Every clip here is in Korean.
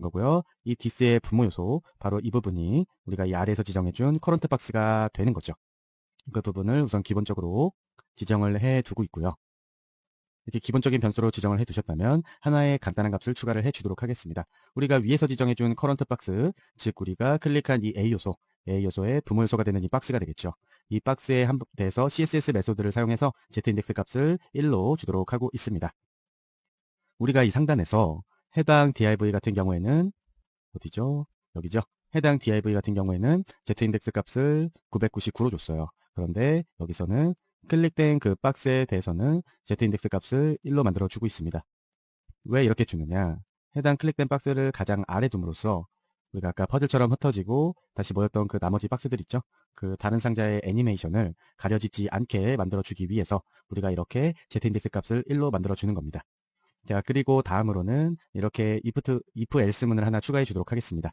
거고요. 이 this의 부모 요소, 바로 이 부분이 우리가 이 아래에서 지정해준 커런트 박스가 되는 거죠. 그 부분을 우선 기본적으로 지정을 해 두고 있고요. 이렇게 기본적인 변수로 지정을 해 두셨다면 하나의 간단한 값을 추가를 해 주도록 하겠습니다. 우리가 위에서 지정해 준 커런트 박스, 즉 우리가 클릭한 이 A 요소의 부모 요소가 되는 이 박스가 되겠죠. 이 박스에 대해서 CSS 메소드를 사용해서 z인덱스 값을 1로 주도록 하고 있습니다. 우리가 이 상단에서 해당 div 같은 경우에는 어디죠? 여기죠. 해당 div 같은 경우에는 z인덱스 값을 999로 줬어요. 그런데 여기서는 클릭된 그 박스에 대해서는 z인덱스 값을 1로 만들어 주고 있습니다. 왜 이렇게 주느냐? 해당 클릭된 박스를 가장 아래 둠으로써 우리가 아까 퍼즐처럼 흩어지고 다시 모였던 그 나머지 박스들 있죠? 그 다른 상자의 애니메이션을 가려지지 않게 만들어 주기 위해서 우리가 이렇게 z인덱스 값을 1로 만들어 주는 겁니다. 자, 그리고 다음으로는 이렇게 if else 문을 하나 추가해 주도록 하겠습니다.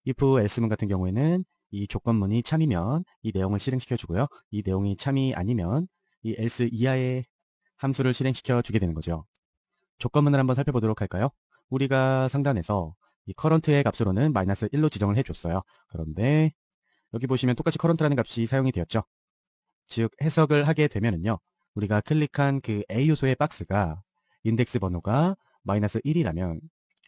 if else 문 같은 경우에는 이 조건문이 참이면 이 내용을 실행시켜 주고요. 이 내용이 참이 아니면 이 else 이하의 함수를 실행시켜 주게 되는 거죠. 조건문을 한번 살펴보도록 할까요? 우리가 상단에서 이 current의 값으로는 -1로 지정을 해줬어요. 그런데 여기 보시면 똑같이 current라는 값이 사용이 되었죠. 즉 해석을 하게 되면은요. 우리가 클릭한 그 A 요소의 박스가 인덱스 번호가 -1이라면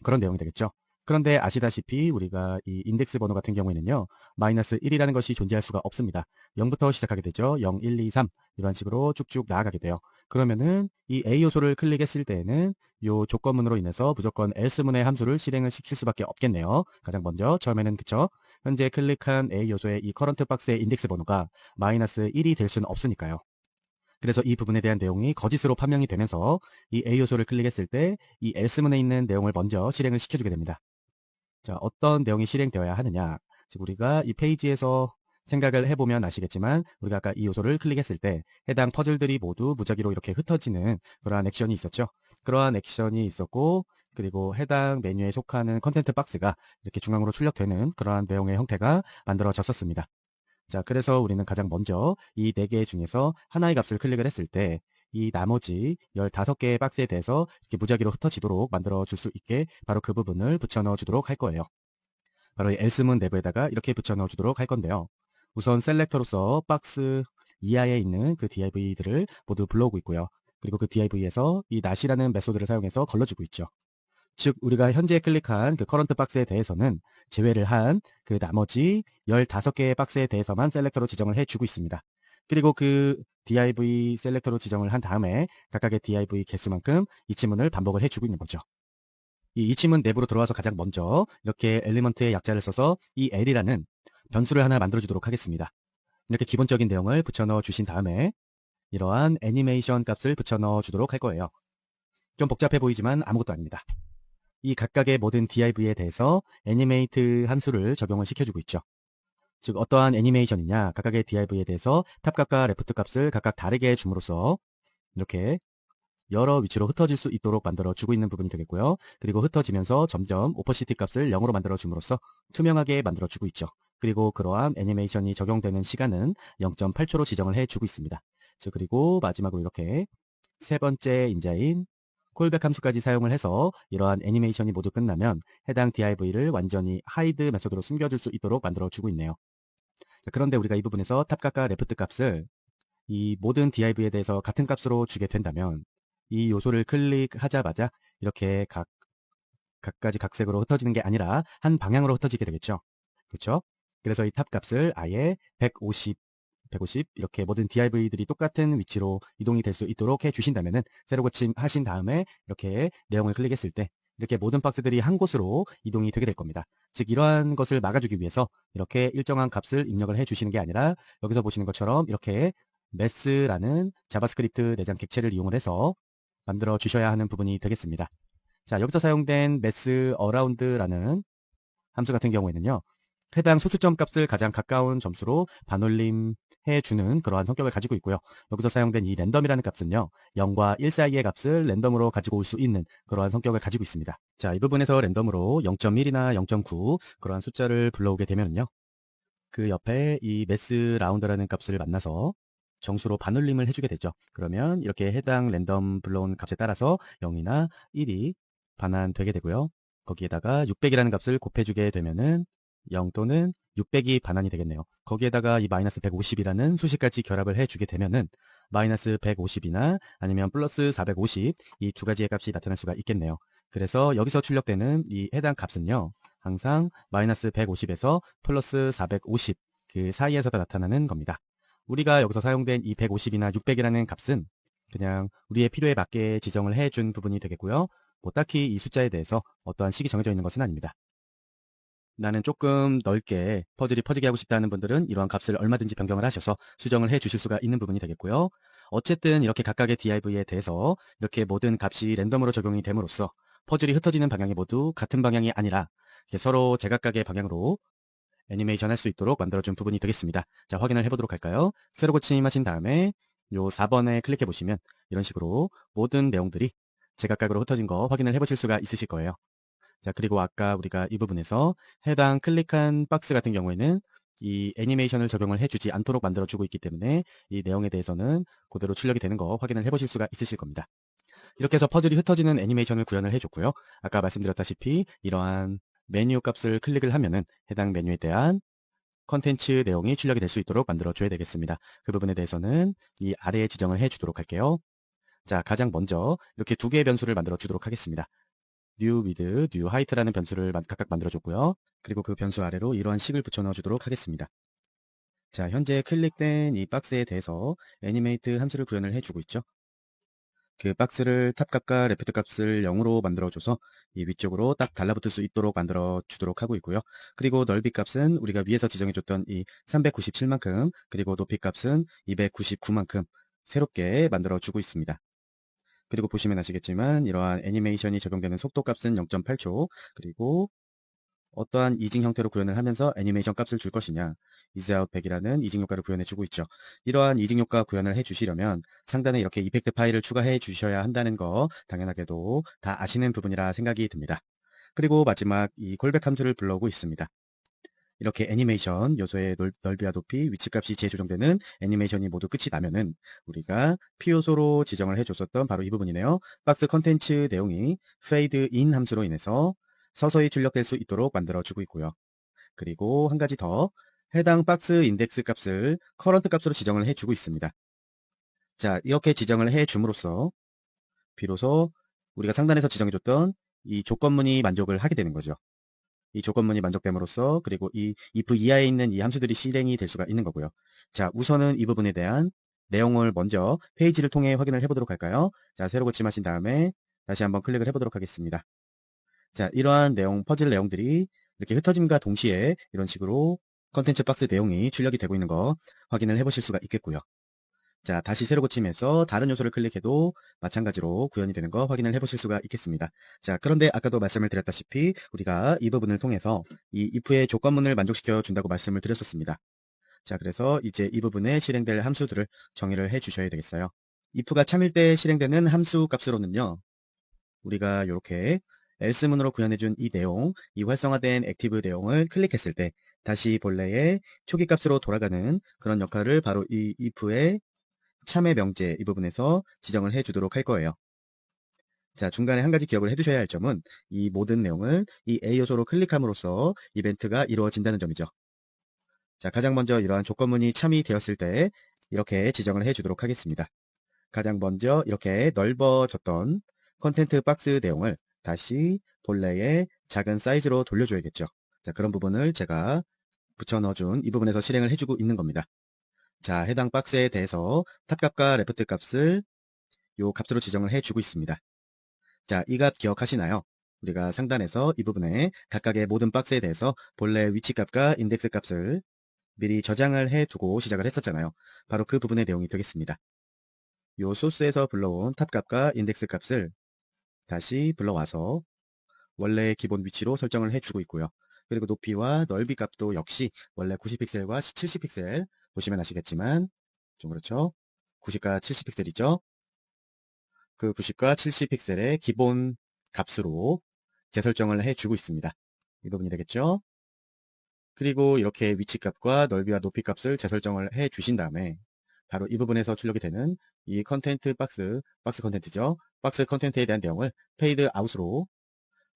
그런 내용이 되겠죠. 그런데 아시다시피 우리가 이 인덱스 번호 같은 경우에는요. -1이라는 것이 존재할 수가 없습니다. 0부터 시작하게 되죠. 0, 1, 2, 3 이런 식으로 쭉쭉 나아가게 돼요. 그러면은 이 A 요소를 클릭했을 때에는 이 조건문으로 인해서 무조건 else문의 함수를 실행을 시킬 수밖에 없겠네요. 가장 먼저 처음에는 그쵸. 현재 클릭한 A 요소의 이 커런트 박스의 인덱스 번호가 -1이 될 수는 없으니까요. 그래서 이 부분에 대한 내용이 거짓으로 판명이 되면서 이 A 요소를 클릭했을 때 이 else문에 있는 내용을 먼저 실행을 시켜주게 됩니다. 자, 어떤 내용이 실행되어야 하느냐. 즉 우리가 이 페이지에서 생각을 해보면 아시겠지만 우리가 아까 이 요소를 클릭했을 때 해당 퍼즐들이 모두 무작위로 이렇게 흩어지는 그러한 액션이 있었죠. 그러한 액션이 있었고 그리고 해당 메뉴에 속하는 컨텐트 박스가 이렇게 중앙으로 출력되는 그러한 내용의 형태가 만들어졌었습니다. 자, 그래서 우리는 가장 먼저 이 4개 중에서 하나의 값을 클릭을 했을 때 이 나머지 15개의 박스에 대해서 이렇게 무작위로 흩어지도록 만들어 줄 수 있게 바로 그 부분을 붙여 넣어 주도록 할 거예요. 바로 이 else문 내부에다가 이렇게 붙여 넣어 주도록 할 건데요. 우선 셀렉터로서 박스 이하에 있는 그 div들을 모두 불러오고 있고요. 그리고 그 div에서 이 not이라는 메소드를 사용해서 걸러주고 있죠. 즉 우리가 현재 클릭한 그 커런트 박스에 대해서는 제외를 한 그 나머지 15개의 박스에 대해서만 셀렉터로 지정을 해주고 있습니다. 그리고 그 div 셀렉터로 지정을 한 다음에 각각의 div 개수만큼 이치문을 반복을 해주고 있는 거죠. 이 이치문 내부로 들어와서 가장 먼저 이렇게 엘리먼트의 약자를 써서 이 l이라는 변수를 하나 만들어 주도록 하겠습니다. 이렇게 기본적인 내용을 붙여 넣어 주신 다음에 이러한 애니메이션 값을 붙여 넣어 주도록 할 거예요. 좀 복잡해 보이지만 아무것도 아닙니다. 이 각각의 모든 div에 대해서 애니메이트 함수를 적용을 시켜주고 있죠. 즉 어떠한 애니메이션이냐 각각의 div에 대해서 탑 값과 레프트 값을 각각 다르게 줌으로써 이렇게 여러 위치로 흩어질 수 있도록 만들어 주고 있는 부분이 되겠고요. 그리고 흩어지면서 점점 오퍼시티 값을 0으로 만들어 줌으로써 투명하게 만들어 주고 있죠. 그리고 그러한 애니메이션이 적용되는 시간은 0.8초로 지정을 해 주고 있습니다. 즉 그리고 마지막으로 이렇게 세 번째 인자인 콜백 함수까지 사용을 해서 이러한 애니메이션이 모두 끝나면 해당 div를 완전히 hide 메소드로 숨겨줄 수 있도록 만들어 주고 있네요. 자, 그런데 우리가 이 부분에서 탑 값과 레프트 값을 이 모든 div에 대해서 같은 값으로 주게 된다면 이 요소를 클릭하자마자 이렇게 각가지 각색으로 흩어지는 게 아니라 한 방향으로 흩어지게 되겠죠. 그렇죠? 그래서 이 탑 값을 아예 150 이렇게 모든 div들이 똑같은 위치로 이동이 될 수 있도록 해 주신다면은 새로 고침하신 다음에 이렇게 내용을 클릭했을 때 이렇게 모든 박스들이 한 곳으로 이동이 되게 될 겁니다. 즉 이러한 것을 막아주기 위해서 이렇게 일정한 값을 입력을 해 주시는 게 아니라 여기서 보시는 것처럼 이렇게 mass라는 자바스크립트 내장 객체를 이용을 해서 만들어 주셔야 하는 부분이 되겠습니다. 자, 여기서 사용된 mass around라는 함수 같은 경우에는요. 해당 소수점 값을 가장 가까운 점수로 반올림해주는 그러한 성격을 가지고 있고요. 여기서 사용된 이 랜덤이라는 값은요. 0과 1 사이의 값을 랜덤으로 가지고 올 수 있는 그러한 성격을 가지고 있습니다. 자, 이 부분에서 랜덤으로 0.1이나 0.9 그러한 숫자를 불러오게 되면요. 그 옆에 이 매스 라운드라는 값을 만나서 정수로 반올림을 해주게 되죠. 그러면 이렇게 해당 랜덤 불러온 값에 따라서 0이나 1이 반환되게 되고요. 거기에다가 600이라는 값을 곱해주게 되면은 0 또는 600이 반환이 되겠네요. 거기에다가 이 마이너스 150이라는 수식까지 결합을 해주게 되면은 마이너스 150이나 아니면 플러스 450 이 두 가지의 값이 나타날 수가 있겠네요. 그래서 여기서 출력되는 이 해당 값은요. 항상 마이너스 150에서 플러스 450 그 사이에서 나타나는 겁니다. 우리가 여기서 사용된 이 150이나 600이라는 값은 그냥 우리의 필요에 맞게 지정을 해준 부분이 되겠고요. 뭐 딱히 이 숫자에 대해서 어떠한 식이 정해져 있는 것은 아닙니다. 나는 조금 넓게 퍼즐이 퍼지게 하고 싶다는 분들은 이러한 값을 얼마든지 변경을 하셔서 수정을 해 주실 수가 있는 부분이 되겠고요. 어쨌든 이렇게 각각의 div에 대해서 이렇게 모든 값이 랜덤으로 적용이 됨으로써 퍼즐이 흩어지는 방향이 모두 같은 방향이 아니라 서로 제각각의 방향으로 애니메이션 할 수 있도록 만들어준 부분이 되겠습니다. 자, 확인을 해보도록 할까요? 새로 고침하신 다음에 요 4번에 클릭해 보시면 이런 식으로 모든 내용들이 제각각으로 흩어진 거 확인을 해보실 수가 있으실 거예요. 자, 그리고 아까 우리가 이 부분에서 해당 클릭한 박스 같은 경우에는 이 애니메이션을 적용을 해주지 않도록 만들어주고 있기 때문에 이 내용에 대해서는 그대로 출력이 되는 거 확인을 해보실 수가 있으실 겁니다. 이렇게 해서 퍼즐이 흩어지는 애니메이션을 구현을 해줬고요. 아까 말씀드렸다시피 이러한 메뉴 값을 클릭을 하면은 해당 메뉴에 대한 컨텐츠 내용이 출력이 될 수 있도록 만들어줘야 되겠습니다. 그 부분에 대해서는 이 아래에 지정을 해주도록 할게요. 자, 가장 먼저 이렇게 두 개의 변수를 만들어 주도록 하겠습니다. new width, new height라는 변수를 각각 만들어줬고요. 그리고 그 변수 아래로 이러한 식을 붙여 넣어주도록 하겠습니다. 자, 현재 클릭된 이 박스에 대해서 애니메이트 함수를 구현을 해주고 있죠. 그 박스를 탑 값과 레프트 값을 0으로 만들어줘서 이 위쪽으로 딱 달라붙을 수 있도록 만들어 주도록 하고 있고요. 그리고 넓이 값은 우리가 위에서 지정해줬던 이 397만큼, 그리고 높이 값은 299만큼 새롭게 만들어 주고 있습니다. 그리고 보시면 아시겠지만 이러한 애니메이션이 적용되는 속도 값은 0.8초, 그리고 어떠한 이징 형태로 구현을 하면서 애니메이션 값을 줄 것이냐, 이즈아웃 100이라는 이징 효과를 구현해 주고 있죠. 이러한 이징 효과 구현을 해 주시려면 상단에 이렇게 이펙트 파일을 추가해 주셔야 한다는 거 당연하게도 다 아시는 부분이라 생각이 듭니다. 그리고 마지막 이 콜백 함수를 불러오고 있습니다. 이렇게 애니메이션 요소의 넓이와 높이, 위치값이 재조정되는 애니메이션이 모두 끝이 나면은 우리가 P요소로 지정을 해줬었던 바로 이 부분이네요. 박스 컨텐츠 내용이 fade in 함수로 인해서 서서히 출력될 수 있도록 만들어주고 있고요. 그리고 한 가지 더, 해당 박스 인덱스 값을 커런트 값으로 지정을 해주고 있습니다. 자, 이렇게 지정을 해줌으로써 비로소 우리가 상단에서 지정해줬던 이 조건문이 만족을 하게 되는 거죠. 이 조건문이 만족됨으로써 그리고 이 if 이하에 있는 이 함수들이 실행이 될 수가 있는 거고요. 자, 우선은 이 부분에 대한 내용을 먼저 페이지를 통해 확인을 해보도록 할까요? 자, 새로 고침하신 다음에 다시 한번 클릭을 해보도록 하겠습니다. 자, 이러한 내용, 퍼즐 내용들이 이렇게 흩어짐과 동시에 이런 식으로 컨텐츠 박스 내용이 출력이 되고 있는 거 확인을 해보실 수가 있겠고요. 자, 다시 새로 고침해서 다른 요소를 클릭해도 마찬가지로 구현이 되는 거 확인을 해보실 수가 있겠습니다. 자, 그런데 아까도 말씀을 드렸다시피 우리가 이 부분을 통해서 이 if의 조건문을 만족시켜 준다고 말씀을 드렸었습니다. 자, 그래서 이제 이 부분에 실행될 함수들을 정의를 해 주셔야 되겠어요. if가 참일 때 실행되는 함수 값으로는요, 우리가 이렇게 else문으로 구현해준 이 내용, 이 활성화된 액티브 내용을 클릭했을 때 다시 본래의 초기 값으로 돌아가는 그런 역할을 바로 이 if의 참의 명제 이 부분에서 지정을 해 주도록 할 거예요. 자, 중간에 한 가지 기억을 해 두셔야 할 점은 이 모든 내용을 이 A 요소로 클릭함으로써 이벤트가 이루어진다는 점이죠. 자, 가장 먼저 이러한 조건문이 참이 되었을 때 이렇게 지정을 해 주도록 하겠습니다. 가장 먼저 이렇게 넓어졌던 컨텐트 박스 내용을 다시 본래의 작은 사이즈로 돌려줘야겠죠. 자, 그런 부분을 제가 붙여 넣어준 이 부분에서 실행을 해주고 있는 겁니다. 자, 해당 박스에 대해서 탑 값과 레프트 값을 요 값으로 지정을 해주고 있습니다. 자, 이 값 기억하시나요? 우리가 상단에서 이 부분에 각각의 모든 박스에 대해서 본래 위치 값과 인덱스 값을 미리 저장을 해두고 시작을 했었잖아요. 바로 그 부분의 내용이 되겠습니다. 요 소스에서 불러온 탑 값과 인덱스 값을 다시 불러와서 원래의 기본 위치로 설정을 해주고 있고요. 그리고 높이와 넓이 값도 역시 원래 90픽셀과 70픽셀 보시면 아시겠지만 좀 그렇죠. 90과 70픽셀이죠. 그 90과 70픽셀의 기본 값으로 재설정을 해주고 있습니다. 이 부분이 되겠죠. 그리고 이렇게 위치값과 넓이와 높이 값을 재설정을 해 주신 다음에 바로 이 부분에서 출력이 되는 이 컨텐트 박스 컨텐츠죠. 박스 컨텐츠에 대한 내용을 페이드 아웃으로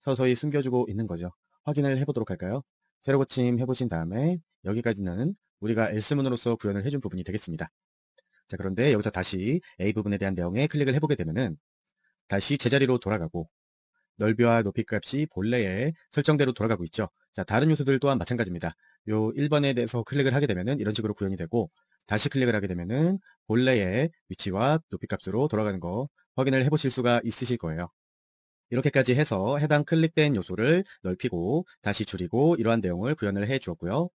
서서히 숨겨주고 있는 거죠. 확인을 해보도록 할까요? 새로 고침 해보신 다음에 여기까지는 우리가 엘스문으로서 구현을 해준 부분이 되겠습니다. 자, 그런데 여기서 다시 A 부분에 대한 내용에 클릭을 해보게 되면은 다시 제자리로 돌아가고 넓이와 높이 값이 본래의 설정대로 돌아가고 있죠. 자, 다른 요소들 또한 마찬가지입니다. 요 1번에 대해서 클릭을 하게 되면은 이런 식으로 구현이 되고 다시 클릭을 하게 되면은 본래의 위치와 높이 값으로 돌아가는 거 확인을 해보실 수가 있으실 거예요. 이렇게까지 해서 해당 클릭된 요소를 넓히고 다시 줄이고 이러한 내용을 구현을 해 주었고요.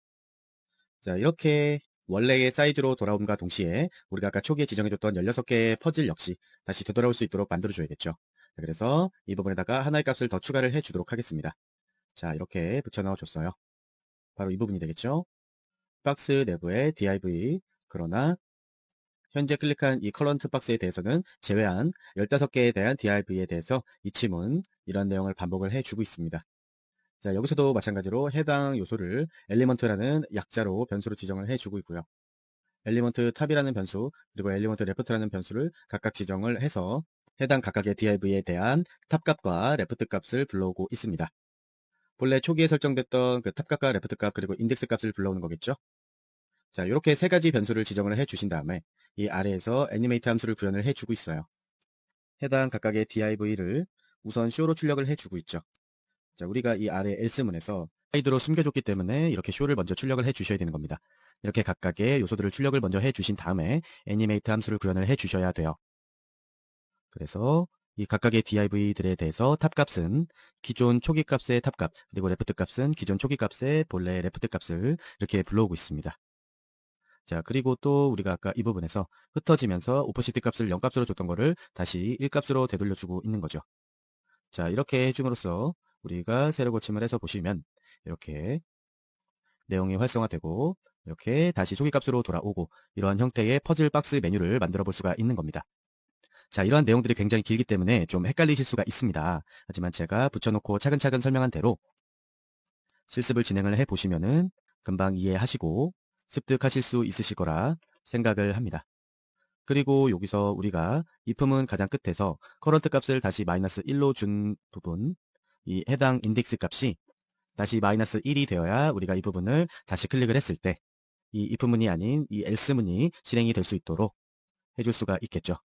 자, 이렇게 원래의 사이즈로 돌아옴과 동시에 우리가 아까 초기에 지정해줬던 16개의 퍼즐 역시 다시 되돌아올 수 있도록 만들어줘야겠죠. 자, 그래서 이 부분에다가 하나의 값을 더 추가를 해 주도록 하겠습니다. 자, 이렇게 붙여 넣어 줬어요. 바로 이 부분이 되겠죠. 박스 내부의 div, 그러나 현재 클릭한 이 커런트 박스에 대해서는 제외한 15개에 대한 div에 대해서 이 침은 이런 내용을 반복을 해주고 있습니다. 자, 여기서도 마찬가지로 해당 요소를 엘리먼트라는 약자로 변수로 지정을 해주고 있고요. 엘리먼트 탑이라는 변수, 그리고 엘리먼트 레프트라는 변수를 각각 지정을 해서 해당 각각의 div에 대한 탑 값과 레프트 값을 불러오고 있습니다. 본래 초기에 설정됐던 그 탑 값과 레프트 값, 그리고 인덱스 값을 불러오는 거겠죠. 자, 이렇게 세 가지 변수를 지정을 해 주신 다음에 이 아래에서 애니메이트 함수를 구현을 해 주고 있어요. 해당 각각의 div를 우선 show로 출력을 해 주고 있죠. 자, 우리가 이 아래 else문에서 하이드로 숨겨줬기 때문에 이렇게 show를 먼저 출력을 해 주셔야 되는 겁니다. 이렇게 각각의 요소들을 출력을 먼저 해 주신 다음에 애니메이트 함수를 구현을 해 주셔야 돼요. 그래서 이 각각의 div들에 대해서 탑값은 기존 초기 값의 탑값, 그리고 레프트 값은 기존 초기 값의 본래 레프트 값을 이렇게 불러오고 있습니다. 자, 그리고 또 우리가 아까 이 부분에서 흩어지면서 오퍼시티 값을 0값으로 줬던 거를 다시 1값으로 되돌려주고 있는 거죠. 자, 이렇게 해줌으로써 우리가 세로 고침을 해서 보시면 이렇게 내용이 활성화되고 이렇게 다시 초기 값으로 돌아오고 이러한 형태의 퍼즐 박스 메뉴를 만들어 볼 수가 있는 겁니다. 자, 이러한 내용들이 굉장히 길기 때문에 좀 헷갈리실 수가 있습니다. 하지만 제가 붙여놓고 차근차근 설명한 대로 실습을 진행을 해 보시면은 금방 이해하시고 습득하실 수 있으실 거라 생각을 합니다. 그리고 여기서 우리가 if은 가장 끝에서 커런트 값을 다시 마이너스 1로 준 부분, 이 해당 인덱스 값이 다시 마이너스 1이 되어야 우리가 이 부분을 다시 클릭을 했을 때 이 if문이 아닌 이 else문이 실행이 될 수 있도록 해줄 수가 있겠죠.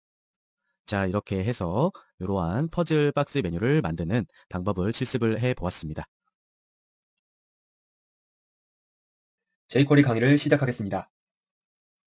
자, 이렇게 해서 이러한 퍼즐 박스 메뉴를 만드는 방법을 실습을 해 보았습니다. jQuery 강의를 시작하겠습니다.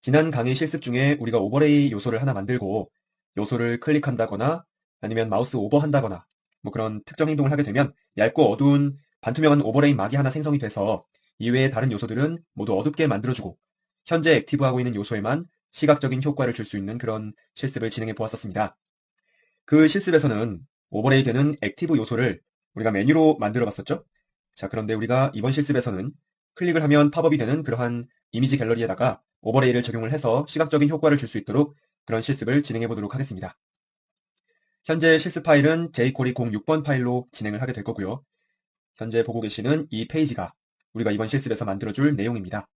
지난 강의 실습 중에 우리가 오버레이 요소를 하나 만들고 요소를 클릭한다거나 아니면 마우스 오버한다거나 뭐 그런 특정 행동을 하게 되면 얇고 어두운 반투명한 오버레이 막이 하나 생성이 돼서 이외의 다른 요소들은 모두 어둡게 만들어주고 현재 액티브하고 있는 요소에만 시각적인 효과를 줄 수 있는 그런 실습을 진행해 보았었습니다. 그 실습에서는 오버레이 되는 액티브 요소를 우리가 메뉴로 만들어 봤었죠. 자, 그런데 우리가 이번 실습에서는 클릭을 하면 팝업이 되는 그러한 이미지 갤러리에다가 오버레이를 적용을 해서 시각적인 효과를 줄 수 있도록 그런 실습을 진행해 보도록 하겠습니다. 현재 실습 파일은 jQuery 06번 파일로 진행을 하게 될 거고요. 현재 보고 계시는 이 페이지가 우리가 이번 실습에서 만들어줄 내용입니다.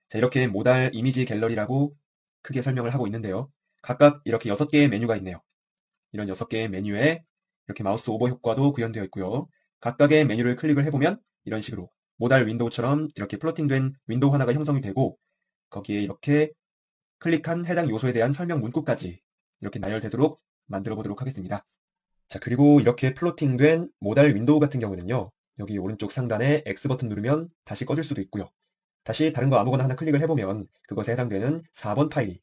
자, 이렇게 모달 이미지 갤러리라고 크게 설명을 하고 있는데요. 각각 이렇게 6개의 메뉴가 있네요. 이런 6개의 메뉴에 이렇게 마우스 오버 효과도 구현되어 있고요. 각각의 메뉴를 클릭을 해보면 이런 식으로 모달 윈도우처럼 이렇게 플로팅된 윈도우 하나가 형성이 되고 거기에 이렇게 클릭한 해당 요소에 대한 설명 문구까지 이렇게 나열되도록 만들어 보도록 하겠습니다. 자, 그리고 이렇게 플로팅된 모달 윈도우 같은 경우는요. 여기 오른쪽 상단에 X 버튼 누르면 다시 꺼질 수도 있고요. 다시 다른 거 아무거나 하나 클릭을 해보면 그것에 해당되는 4번 파일이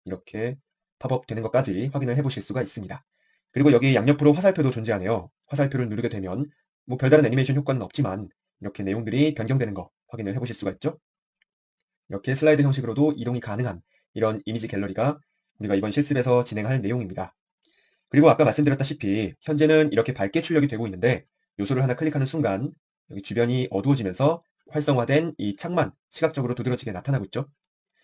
이렇게 팝업 되는 것까지 확인을 해보실 수가 있습니다. 그리고 여기 양옆으로 화살표도 존재하네요. 화살표를 누르게 되면 뭐 별다른 애니메이션 효과는 없지만 이렇게 내용들이 변경되는 거 확인을 해보실 수가 있죠. 이렇게 슬라이드 형식으로도 이동이 가능한 이런 이미지 갤러리가 우리가 이번 실습에서 진행할 내용입니다. 그리고 아까 말씀드렸다시피 현재는 이렇게 밝게 출력이 되고 있는데 요소를 하나 클릭하는 순간 여기 주변이 어두워지면서 활성화된 이 창만 시각적으로 두드러지게 나타나고 있죠.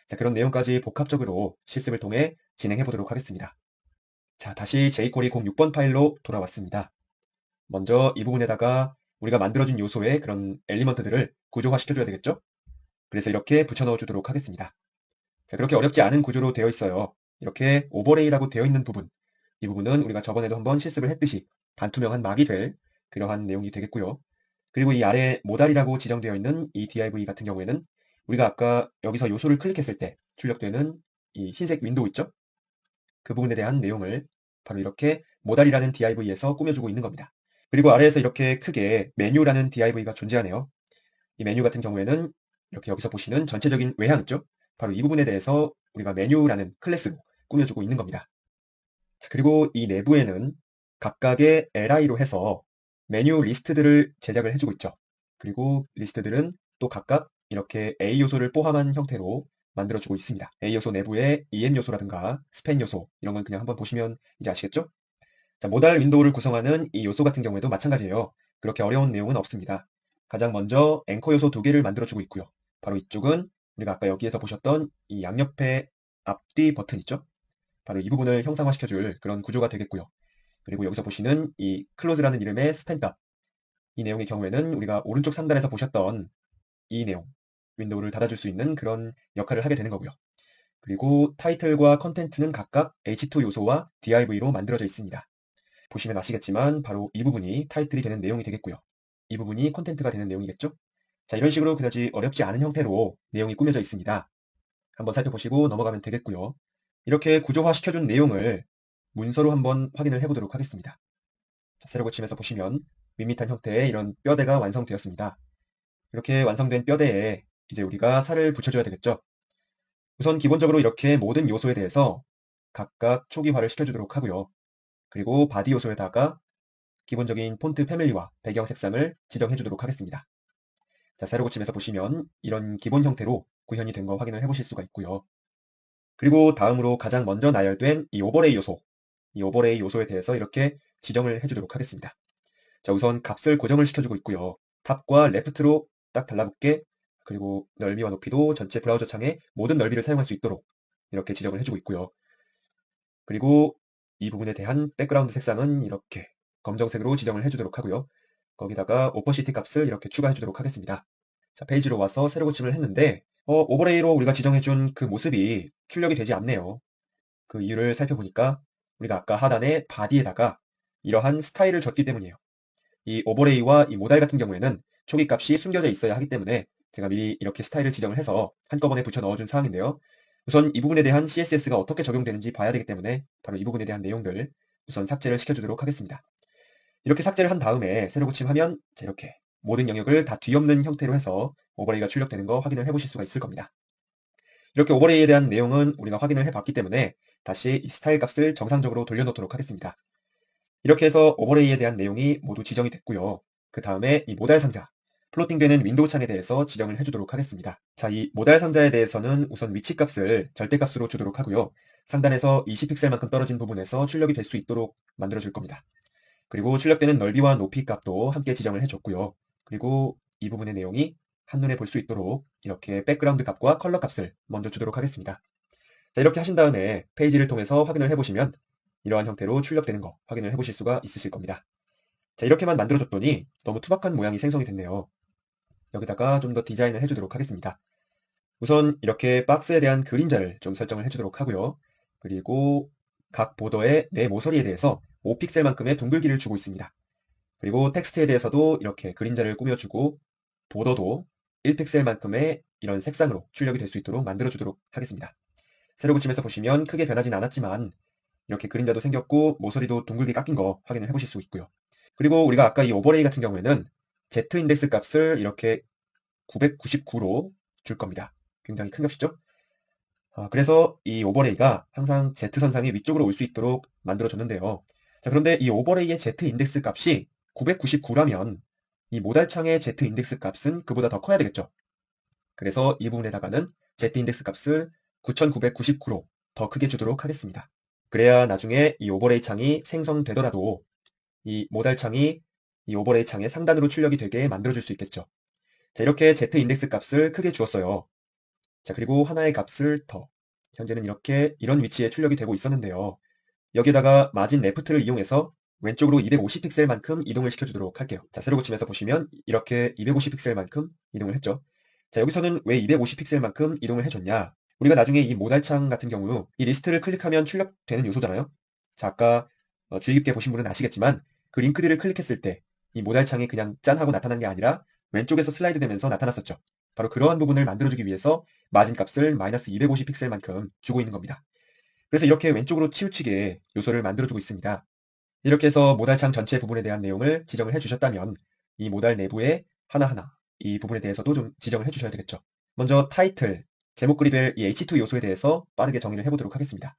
자, 그런 내용까지 복합적으로 실습을 통해 진행해 보도록 하겠습니다. 자, 다시 jQuery 06번 파일로 돌아왔습니다. 먼저 이 부분에다가 우리가 만들어준 요소의 그런 엘리먼트들을 구조화 시켜줘야 되겠죠? 그래서 이렇게 붙여넣어 주도록 하겠습니다. 자, 그렇게 어렵지 않은 구조로 되어 있어요. 이렇게 오버레이라고 되어 있는 부분, 이 부분은 우리가 저번에도 한번 실습을 했듯이 반투명한 막이 될 그러한 내용이 되겠고요. 그리고 이 아래 모달이라고 지정되어 있는 이 div 같은 경우에는 우리가 아까 여기서 요소를 클릭했을 때 출력되는 이 흰색 윈도우 있죠? 그 부분에 대한 내용을 바로 이렇게 모달이라는 div에서 꾸며주고 있는 겁니다. 그리고 아래에서 이렇게 크게 메뉴라는 div가 존재하네요. 이 메뉴 같은 경우에는 이렇게 여기서 보시는 전체적인 외향 있죠? 바로 이 부분에 대해서 우리가 메뉴라는 클래스로 꾸며주고 있는 겁니다. 자, 그리고 이 내부에는 각각의 li로 해서 메뉴 리스트들을 제작을 해주고 있죠. 그리고 리스트들은 또 각각 이렇게 A 요소를 포함한 형태로 만들어주고 있습니다. A 요소 내부에 EM 요소라든가 스팬 요소 이런 건 그냥 한번 보시면 이제 아시겠죠? 자, 모달 윈도우를 구성하는 이 요소 같은 경우에도 마찬가지예요. 그렇게 어려운 내용은 없습니다. 가장 먼저 앵커 요소 2개를 만들어주고 있고요. 바로 이쪽은 우리가 아까 여기에서 보셨던 이 양옆에 앞뒤 버튼 있죠? 바로 이 부분을 형상화시켜줄 그런 구조가 되겠고요. 그리고 여기서 보시는 이 close라는 이름의 스팬 값, 이 내용의 경우에는 우리가 오른쪽 상단에서 보셨던 이 내용, 윈도우를 닫아줄 수 있는 그런 역할을 하게 되는 거고요. 그리고 타이틀과 컨텐츠는 각각 h2 요소와 div로 만들어져 있습니다. 보시면 아시겠지만 바로 이 부분이 타이틀이 되는 내용이 되겠고요. 이 부분이 컨텐츠가 되는 내용이겠죠? 자, 이런 식으로 그다지 어렵지 않은 형태로 내용이 꾸며져 있습니다. 한번 살펴보시고 넘어가면 되겠고요. 이렇게 구조화 시켜준 내용을 문서로 한번 확인을 해보도록 하겠습니다. 자, 세로 고침에서 보시면 밋밋한 형태의 이런 뼈대가 완성되었습니다. 이렇게 완성된 뼈대에 이제 우리가 살을 붙여줘야 되겠죠. 우선 기본적으로 이렇게 모든 요소에 대해서 각각 초기화를 시켜주도록 하고요. 그리고 바디 요소에다가 기본적인 폰트 패밀리와 배경 색상을 지정해 주도록 하겠습니다. 자, 세로 고침에서 보시면 이런 기본 형태로 구현이 된 거 확인을 해보실 수가 있고요. 그리고 다음으로 가장 먼저 나열된 이 오버레이 요소, 이 오버레이 요소에 대해서 이렇게 지정을 해주도록 하겠습니다. 자, 우선 값을 고정을 시켜주고 있고요. 탑과 레프트로 딱 달라붙게, 그리고 넓이와 높이도 전체 브라우저 창의 모든 넓이를 사용할 수 있도록 이렇게 지정을 해주고 있고요. 그리고 이 부분에 대한 백그라운드 색상은 이렇게 검정색으로 지정을 해주도록 하고요. 거기다가 오퍼시티 값을 이렇게 추가해주도록 하겠습니다. 자, 페이지로 와서 세로 고침을 했는데 오버레이로 우리가 지정해준 그 모습이 출력이 되지 않네요. 그 이유를 살펴보니까 우리가 아까 하단에 바디에다가 이러한 스타일을 줬기 때문이에요. 이 오버레이와 이 모달 같은 경우에는 초기 값이 숨겨져 있어야 하기 때문에 제가 미리 이렇게 스타일을 지정을 해서 한꺼번에 붙여 넣어준 사항인데요. 우선 이 부분에 대한 CSS가 어떻게 적용되는지 봐야 되기 때문에 바로 이 부분에 대한 내용들 우선 삭제를 시켜주도록 하겠습니다. 이렇게 삭제를 한 다음에 세로 고침하면 이렇게 모든 영역을 다 뒤엎는 형태로 해서 오버레이가 출력되는 거 확인을 해보실 수가 있을 겁니다. 이렇게 오버레이에 대한 내용은 우리가 확인을 해봤기 때문에 다시 이 스타일 값을 정상적으로 돌려놓도록 하겠습니다. 이렇게 해서 오버레이에 대한 내용이 모두 지정이 됐고요. 그 다음에 이 모달 상자, 플로팅되는 윈도우 창에 대해서 지정을 해주도록 하겠습니다. 자, 이 모달 상자에 대해서는 우선 위치 값을 절대값으로 주도록 하고요. 상단에서 20픽셀만큼 떨어진 부분에서 출력이 될 수 있도록 만들어줄 겁니다. 그리고 출력되는 넓이와 높이 값도 함께 지정을 해줬고요. 그리고 이 부분의 내용이 한눈에 볼 수 있도록 이렇게 백그라운드 값과 컬러 값을 먼저 주도록 하겠습니다. 자, 이렇게 하신 다음에 페이지를 통해서 확인을 해보시면 이러한 형태로 출력되는 거 확인을 해보실 수가 있으실 겁니다. 자, 이렇게만 만들어줬더니 너무 투박한 모양이 생성이 됐네요. 여기다가 좀 더 디자인을 해주도록 하겠습니다. 우선 이렇게 박스에 대한 그림자를 좀 설정을 해주도록 하고요. 그리고 각 보더의 내 모서리에 대해서 5픽셀만큼의 둥글기를 주고 있습니다. 그리고 텍스트에 대해서도 이렇게 그림자를 꾸며주고 보더도 1픽셀만큼의 이런 색상으로 출력이 될 수 있도록 만들어주도록 하겠습니다. 세로 고침에서 보시면 크게 변하진 않았지만 이렇게 그림자도 생겼고 모서리도 둥글게 깎인 거 확인을 해보실 수 있고요. 그리고 우리가 아까 이 오버레이 같은 경우에는 Z 인덱스 값을 이렇게 999로 줄 겁니다. 굉장히 큰 값이죠? 그래서 이 오버레이가 항상 Z선상이 위쪽으로 올 수 있도록 만들어줬는데요. 자, 그런데 이 오버레이의 Z 인덱스 값이 999라면 이 모달창의 Z 인덱스 값은 그보다 더 커야 되겠죠. 그래서 이 부분에다가는 Z 인덱스 값을 9999로 더 크게 주도록 하겠습니다. 그래야 나중에 이 오버레이 창이 생성되더라도 이 모달 창이 이 오버레이 창의 상단으로 출력이 되게 만들어줄 수 있겠죠. 자, 이렇게 Z 인덱스 값을 크게 주었어요. 자, 그리고 하나의 값을 더. 현재는 이렇게 이런 위치에 출력이 되고 있었는데요. 여기에다가 마진 레프트를 이용해서 왼쪽으로 250픽셀만큼 이동을 시켜주도록 할게요. 자, 세로 고침에서 보시면 이렇게 250픽셀만큼 이동을 했죠. 자, 여기서는 왜 250픽셀만큼 이동을 해줬냐? 우리가 나중에 이 모달창 같은 경우 이 리스트를 클릭하면 출력되는 요소잖아요. 자, 아까 주의 깊게 보신 분은 아시겠지만 그 링크들을 클릭했을 때 이 모달 창이 그냥 짠 하고 나타난 게 아니라 왼쪽에서 슬라이드 되면서 나타났었죠. 바로 그러한 부분을 만들어주기 위해서 마진 값을 마이너스 250 픽셀만큼 주고 있는 겁니다. 그래서 이렇게 왼쪽으로 치우치게 요소를 만들어주고 있습니다. 이렇게 해서 모달창 전체 부분에 대한 내용을 지정을 해주셨다면 이 모달 내부에 하나하나 이 부분에 대해서도 좀 지정을 해주셔야 되겠죠. 먼저 타이틀, 제목글이 될 이 H2 요소에 대해서 빠르게 정의를 해보도록 하겠습니다.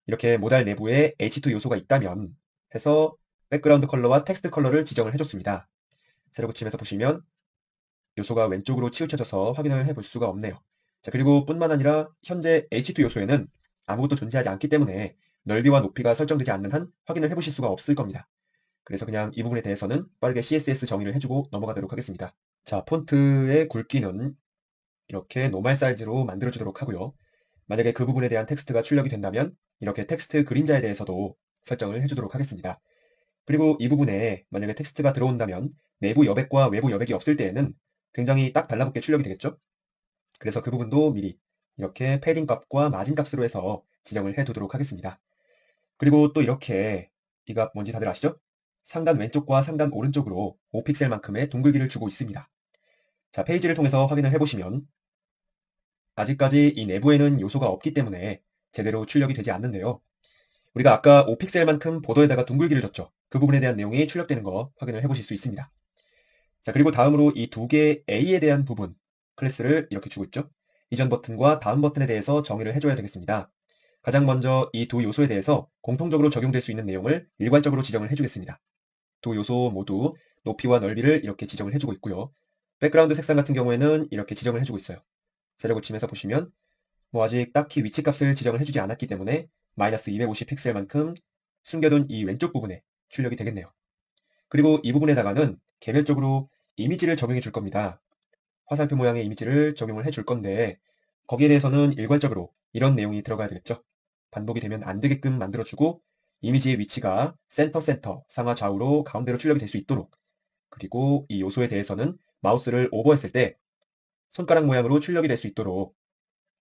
이렇게 모달 내부에 H2 요소가 있다면 해서 백그라운드 컬러와 텍스트 컬러를 지정을 해줬습니다. 세로 붙임에서 보시면 요소가 왼쪽으로 치우쳐져서 확인을 해볼 수가 없네요. 자, 그리고 뿐만 아니라 현재 H2 요소에는 아무것도 존재하지 않기 때문에 넓이와 높이가 설정되지 않는 한 확인을 해보실 수가 없을 겁니다. 그래서 그냥 이 부분에 대해서는 빠르게 CSS 정의를 해주고 넘어가도록 하겠습니다. 자, 폰트의 굵기는 이렇게 노멀 사이즈로 만들어주도록 하고요. 만약에 그 부분에 대한 텍스트가 출력이 된다면 이렇게 텍스트 그림자에 대해서도 설정을 해주도록 하겠습니다. 그리고 이 부분에 만약에 텍스트가 들어온다면 내부 여백과 외부 여백이 없을 때에는 굉장히 딱 달라붙게 출력이 되겠죠? 그래서 그 부분도 미리 이렇게 패딩 값과 마진 값으로 해서 지정을 해두도록 하겠습니다. 그리고 또 이렇게 이 값 뭔지 다들 아시죠? 상단 왼쪽과 상단 오른쪽으로 5픽셀만큼의 둥글기를 주고 있습니다. 자, 페이지를 통해서 확인을 해보시면 아직까지 이 내부에는 요소가 없기 때문에 제대로 출력이 되지 않는데요. 우리가 아까 5픽셀만큼 보더에다가 둥글기를 줬죠. 그 부분에 대한 내용이 출력되는 거 확인을 해보실 수 있습니다. 자, 그리고 다음으로 이 두 개의 A에 대한 부분, 클래스를 이렇게 주고 있죠. 이전 버튼과 다음 버튼에 대해서 정의를 해줘야 되겠습니다. 가장 먼저 이 두 요소에 대해서 공통적으로 적용될 수 있는 내용을 일괄적으로 지정을 해주겠습니다. 두 요소 모두 높이와 넓이를 이렇게 지정을 해주고 있고요. 백그라운드 색상 같은 경우에는 이렇게 지정을 해주고 있어요. 세로 고침에서 보시면 아직 딱히 위치 값을 지정을 해주지 않았기 때문에 마이너스 250 픽셀만큼 숨겨둔 이 왼쪽 부분에 출력이 되겠네요. 그리고 이 부분에다가는 개별적으로 이미지를 적용해 줄 겁니다. 화살표 모양의 이미지를 적용을 해줄 건데 거기에 대해서는 일괄적으로 이런 내용이 들어가야 되겠죠. 반복이 되면 안 되게끔 만들어주고 이미지의 위치가 센터 상하 좌우로 가운데로 출력이 될 수 있도록 그리고 이 요소에 대해서는 마우스를 오버했을 때 손가락 모양으로 출력이 될 수 있도록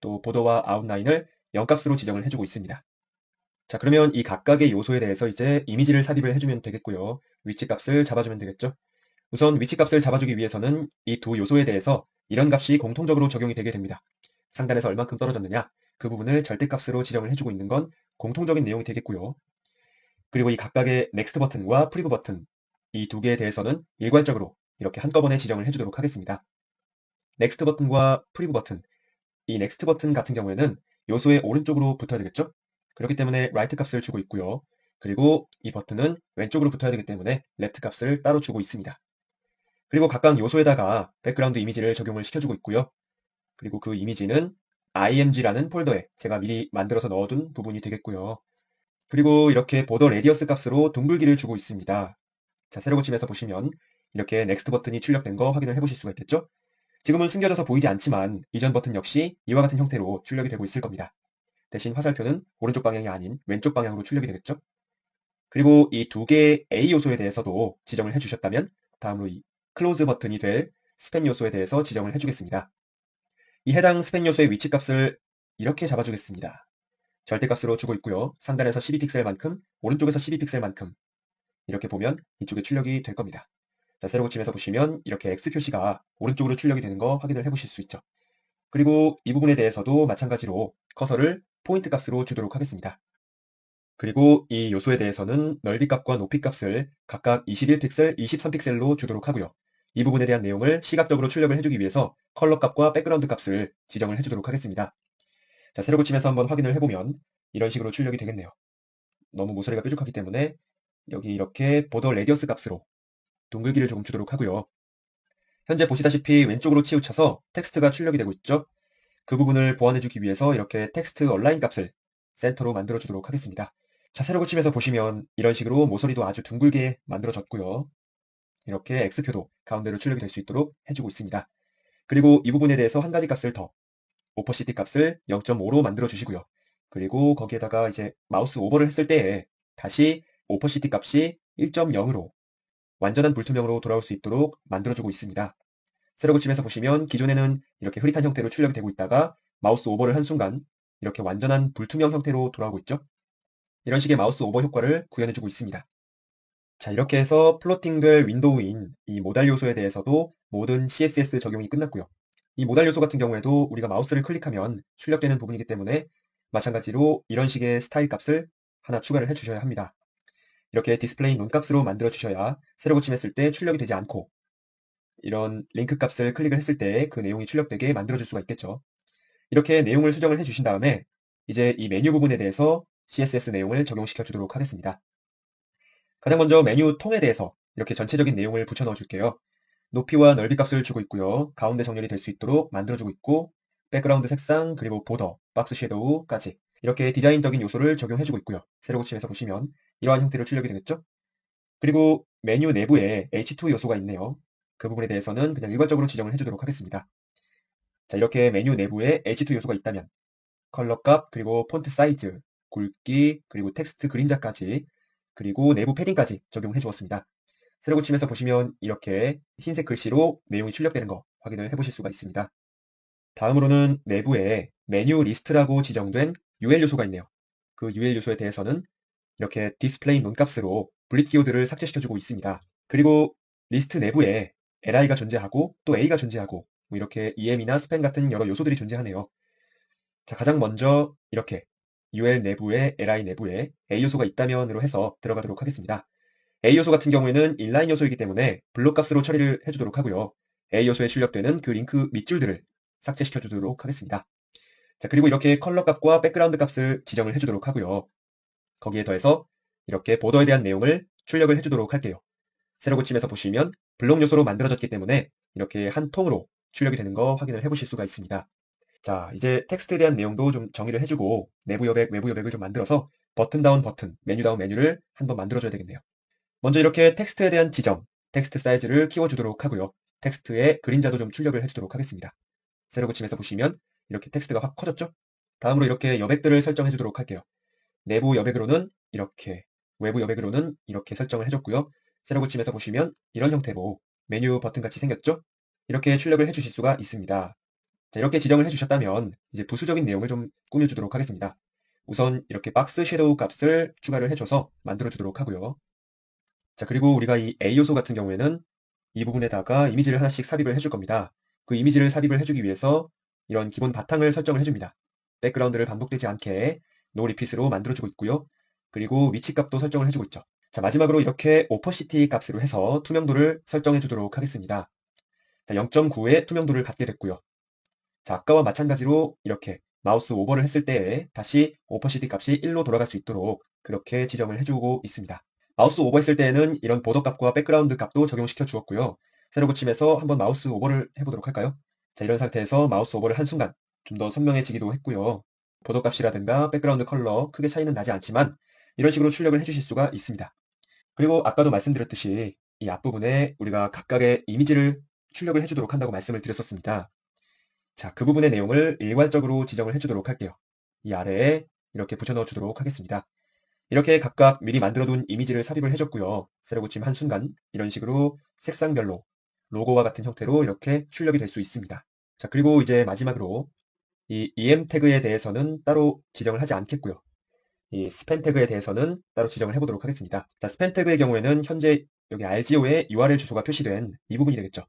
또 보더와 아웃라인을 0값으로 지정을 해주고 있습니다. 자, 그러면 이 각각의 요소에 대해서 이제 이미지를 삽입을 해주면 되겠고요. 위치 값을 잡아주면 되겠죠. 우선 위치 값을 잡아주기 위해서는 이 두 요소에 대해서 이런 값이 공통적으로 적용이 되게 됩니다. 상단에서 얼만큼 떨어졌느냐 그 부분을 절대값으로 지정을 해주고 있는 건 공통적인 내용이 되겠고요. 그리고 이 각각의 넥스트 버튼과 프리뷰 버튼 이 두 개에 대해서는 일괄적으로 이렇게 한꺼번에 지정을 해주도록 하겠습니다. 넥스트 버튼과 프리뷰 버튼 이 넥스트 버튼 같은 경우에는 요소의 오른쪽으로 붙어야 되겠죠? 그렇기 때문에 라이트 값을 주고 있고요. 그리고 이 버튼은 왼쪽으로 붙어야 되기 때문에 레프트 값을 따로 주고 있습니다. 그리고 각각 요소에다가 백그라운드 이미지를 적용을 시켜주고 있고요. 그리고 그 이미지는 img라는 폴더에 제가 미리 만들어서 넣어둔 부분이 되겠고요. 그리고 이렇게 보더 레디어스 값으로 둥글기를 주고 있습니다. 자, 세로 고침에서 보시면 이렇게 넥스트 버튼이 출력된 거 확인을 해보실 수가 있겠죠? 지금은 숨겨져서 보이지 않지만 이전 버튼 역시 이와 같은 형태로 출력이 되고 있을 겁니다. 대신 화살표는 오른쪽 방향이 아닌 왼쪽 방향으로 출력이 되겠죠? 그리고 이 두 개의 A 요소에 대해서도 지정을 해주셨다면 다음으로 이 클로즈 버튼이 될 스팸 요소에 대해서 지정을 해주겠습니다. 이 해당 스팸 요소의 위치 값을 이렇게 잡아주겠습니다. 절대값으로 주고 있고요. 상단에서 12픽셀만큼, 오른쪽에서 12픽셀만큼 이렇게 보면 이쪽에 출력이 될 겁니다. 자, 세로 고침에서 보시면 이렇게 X 표시가 오른쪽으로 출력이 되는 거 확인을 해보실 수 있죠. 그리고 이 부분에 대해서도 마찬가지로 커서를 포인트 값으로 주도록 하겠습니다. 그리고 이 요소에 대해서는 넓이 값과 높이 값을 각각 21픽셀, 23픽셀로 주도록 하고요. 이 부분에 대한 내용을 시각적으로 출력을 해주기 위해서 컬러 값과 백그라운드 값을 지정을 해주도록 하겠습니다. 자, 세로 고침에서 한번 확인을 해보면 이런 식으로 출력이 되겠네요. 너무 모서리가 뾰족하기 때문에 여기 이렇게 보더 레디어스 값으로 둥글기를 조금 주도록 하고요. 현재 보시다시피 왼쪽으로 치우쳐서 텍스트가 출력이 되고 있죠. 그 부분을 보완해주기 위해서 이렇게 텍스트 얼라인 값을 센터로 만들어주도록 하겠습니다. 자, 세로 고침에서 보시면 이런 식으로 모서리도 아주 둥글게 만들어졌고요. 이렇게 X표도 가운데로 출력이 될 수 있도록 해주고 있습니다. 그리고 이 부분에 대해서 한 가지 값을 더 오퍼시티 값을 0.5로 만들어 주시고요. 그리고 거기에다가 이제 마우스 오버를 했을 때 다시 오퍼시티 값이 1.0으로 완전한 불투명으로 돌아올 수 있도록 만들어주고 있습니다. 세로 고침에서 보시면 기존에는 이렇게 흐릿한 형태로 출력이 되고 있다가 마우스 오버를 한 순간 이렇게 완전한 불투명 형태로 돌아오고 있죠. 이런 식의 마우스 오버 효과를 구현해주고 있습니다. 자, 이렇게 해서 플로팅별 윈도우인 이 모달 요소에 대해서도 모든 CSS 적용이 끝났고요. 이 모달 요소 같은 경우에도 우리가 마우스를 클릭하면 출력되는 부분이기 때문에 마찬가지로 이런 식의 스타일 값을 하나 추가를 해주셔야 합니다. 이렇게 디스플레이 논 값으로 만들어 주셔야 세로 고침했을 때 출력이 되지 않고 이런 링크 값을 클릭을 했을 때 그 내용이 출력되게 만들어 줄 수가 있겠죠. 이렇게 내용을 수정을 해주신 다음에 이제 이 메뉴 부분에 대해서 CSS 내용을 적용시켜 주도록 하겠습니다. 가장 먼저 메뉴 통에 대해서 이렇게 전체적인 내용을 붙여 넣어 줄게요. 높이와 넓이 값을 주고 있고요. 가운데 정렬이 될 수 있도록 만들어주고 있고 백그라운드 색상 그리고 보더, 박스 섀도우까지 이렇게 디자인적인 요소를 적용해주고 있고요. 세로 고침에서 보시면 이러한 형태로 출력이 되겠죠? 그리고 메뉴 내부에 H2 요소가 있네요. 그 부분에 대해서는 그냥 일괄적으로 지정을 해주도록 하겠습니다. 자, 이렇게 메뉴 내부에 H2 요소가 있다면 컬러 값, 그리고 폰트 사이즈, 굵기, 그리고 텍스트 그림자까지 그리고 내부 패딩까지 적용해 주었습니다. 세로 고침에서 보시면 이렇게 흰색 글씨로 내용이 출력되는 거 확인을 해보실 수가 있습니다. 다음으로는 내부에 메뉴 리스트라고 지정된 UL 요소가 있네요. 그 UL 요소에 대해서는 이렇게 디스플레이 논값으로 블릿 키워드를 삭제시켜주고 있습니다. 그리고 리스트 내부에 li가 존재하고 또 a가 존재하고 뭐 이렇게 em이나 스팸 같은 여러 요소들이 존재하네요. 자, 가장 먼저 이렇게 UL 내부에 li 내부에 a 요소가 있다면으로 해서 들어가도록 하겠습니다. A 요소 같은 경우에는 인라인 요소이기 때문에 블록 값으로 처리를 해주도록 하고요. A 요소에 출력되는 그 링크 밑줄들을 삭제시켜 주도록 하겠습니다. 자, 그리고 이렇게 컬러 값과 백그라운드 값을 지정을 해주도록 하고요. 거기에 더해서 이렇게 보더에 대한 내용을 출력을 해주도록 할게요. 세로 고침에서 보시면 블록 요소로 만들어졌기 때문에 이렇게 한 통으로 출력이 되는 거 확인을 해보실 수가 있습니다. 자, 이제 텍스트에 대한 내용도 좀 정의를 해주고 내부 여백, 외부 여백을 좀 만들어서 버튼 다운 버튼, 메뉴 다운 메뉴를 한번 만들어줘야 되겠네요. 먼저 이렇게 텍스트에 대한 지정, 텍스트 사이즈를 키워주도록 하고요. 텍스트에 그림자도 좀 출력을 해주도록 하겠습니다. 세로 고침에서 보시면 이렇게 텍스트가 확 커졌죠? 다음으로 이렇게 여백들을 설정해주도록 할게요. 내부 여백으로는 이렇게, 외부 여백으로는 이렇게 설정을 해줬고요. 세로 고침에서 보시면 이런 형태로 메뉴 버튼 같이 생겼죠? 이렇게 출력을 해주실 수가 있습니다. 자, 이렇게 지정을 해주셨다면 이제 부수적인 내용을 좀 꾸며주도록 하겠습니다. 우선 이렇게 박스 섀도우 값을 추가를 해줘서 만들어주도록 하고요. 자, 그리고 우리가 이 A 요소 같은 경우에는 이 부분에다가 이미지를 하나씩 삽입을 해줄 겁니다. 그 이미지를 삽입을 해주기 위해서 이런 기본 바탕을 설정을 해줍니다. 백그라운드를 반복되지 않게 노 리핏으로 만들어주고 있고요. 그리고 위치 값도 설정을 해주고 있죠. 자, 마지막으로 이렇게 오퍼시티 값으로 해서 투명도를 설정해 주도록 하겠습니다. 자, 0.9의 투명도를 갖게 됐고요. 자, 아까와 마찬가지로 이렇게 마우스 오버를 했을 때 다시 오퍼시티 값이 1로 돌아갈 수 있도록 그렇게 지정을 해주고 있습니다. 마우스 오버했을 때에는 이런 보더 값과 백그라운드 값도 적용시켜 주었고요. 세로 고침에서 한번 마우스 오버를 해보도록 할까요? 자, 이런 상태에서 마우스 오버를 한 순간 좀 더 선명해지기도 했고요. 보더 값이라든가 백그라운드 컬러 크게 차이는 나지 않지만 이런 식으로 출력을 해주실 수가 있습니다. 그리고 아까도 말씀드렸듯이 이 앞부분에 우리가 각각의 이미지를 출력을 해주도록 한다고 말씀을 드렸었습니다. 자, 그 부분의 내용을 일괄적으로 지정을 해주도록 할게요. 이 아래에 이렇게 붙여 넣어주도록 하겠습니다. 이렇게 각각 미리 만들어둔 이미지를 삽입을 해줬고요. 세로 고침 한순간 이런 식으로 색상별로 로고와 같은 형태로 이렇게 출력이 될 수 있습니다. 자, 그리고 이제 마지막으로 이 EM 태그에 대해서는 따로 지정을 하지 않겠고요. 이 스팬 태그에 대해서는 따로 지정을 해보도록 하겠습니다. 자, 스팬 태그의 경우에는 현재 여기 RGO에 URL 주소가 표시된 이 부분이 되겠죠.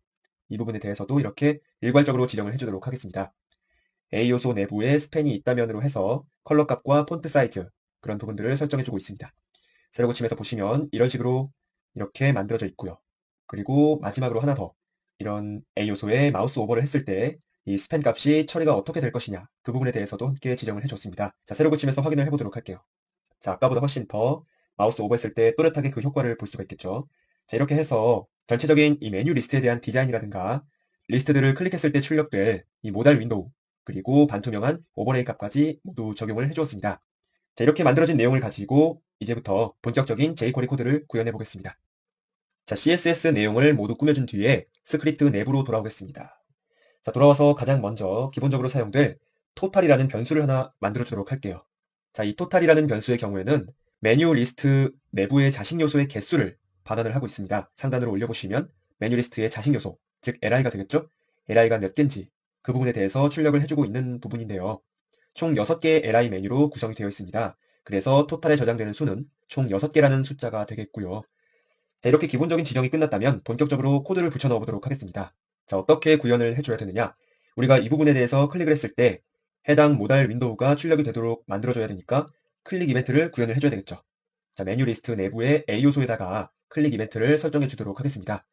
이 부분에 대해서도 이렇게 일괄적으로 지정을 해주도록 하겠습니다. A 요소 내부에 스팬이 있다면으로 해서 컬러 값과 폰트 사이즈 그런 부분들을 설정해주고 있습니다. 세로 고침에서 보시면 이런 식으로 이렇게 만들어져 있고요. 그리고 마지막으로 하나 더 이런 A 요소에 마우스 오버를 했을 때 이 스팬 값이 처리가 어떻게 될 것이냐 그 부분에 대해서도 함께 지정을 해줬습니다. 자, 세로 고침에서 확인을 해보도록 할게요. 자, 아까보다 훨씬 더 마우스 오버했을 때 또렷하게 그 효과를 볼 수가 있겠죠. 자, 이렇게 해서 전체적인 이 메뉴 리스트에 대한 디자인이라든가 리스트들을 클릭했을 때 출력될 이 모달 윈도우 그리고 반투명한 오버레이 값까지 모두 적용을 해주었습니다. 자, 이렇게 만들어진 내용을 가지고 이제부터 본격적인 jQuery 코드를 구현해 보겠습니다. 자, CSS 내용을 모두 꾸며준 뒤에 스크립트 내부로 돌아오겠습니다. 자, 돌아와서 가장 먼저 기본적으로 사용될 total이라는 변수를 하나 만들어 주도록 할게요. 자, 이 total이라는 변수의 경우에는 메뉴 리스트 내부의 자식 요소의 개수를 반환을 하고 있습니다. 상단으로 올려보시면 메뉴 리스트의 자식 요소, 즉 li가 되겠죠? li가 몇 개인지 그 부분에 대해서 출력을 해주고 있는 부분인데요. 총 6개의 li 메뉴로 구성이 되어 있습니다. 그래서 토탈에 저장되는 수는 총 6개라는 숫자가 되겠고요. 자, 이렇게 기본적인 지정이 끝났다면 본격적으로 코드를 붙여 넣어 보도록 하겠습니다. 자, 어떻게 구현을 해줘야 되느냐? 우리가 이 부분에 대해서 클릭을 했을 때 해당 모달 윈도우가 출력이 되도록 만들어줘야 되니까 클릭 이벤트를 구현을 해줘야 되겠죠. 자, 메뉴 리스트 내부의 A 요소에다가 클릭 이벤트를 설정해 주도록 하겠습니다.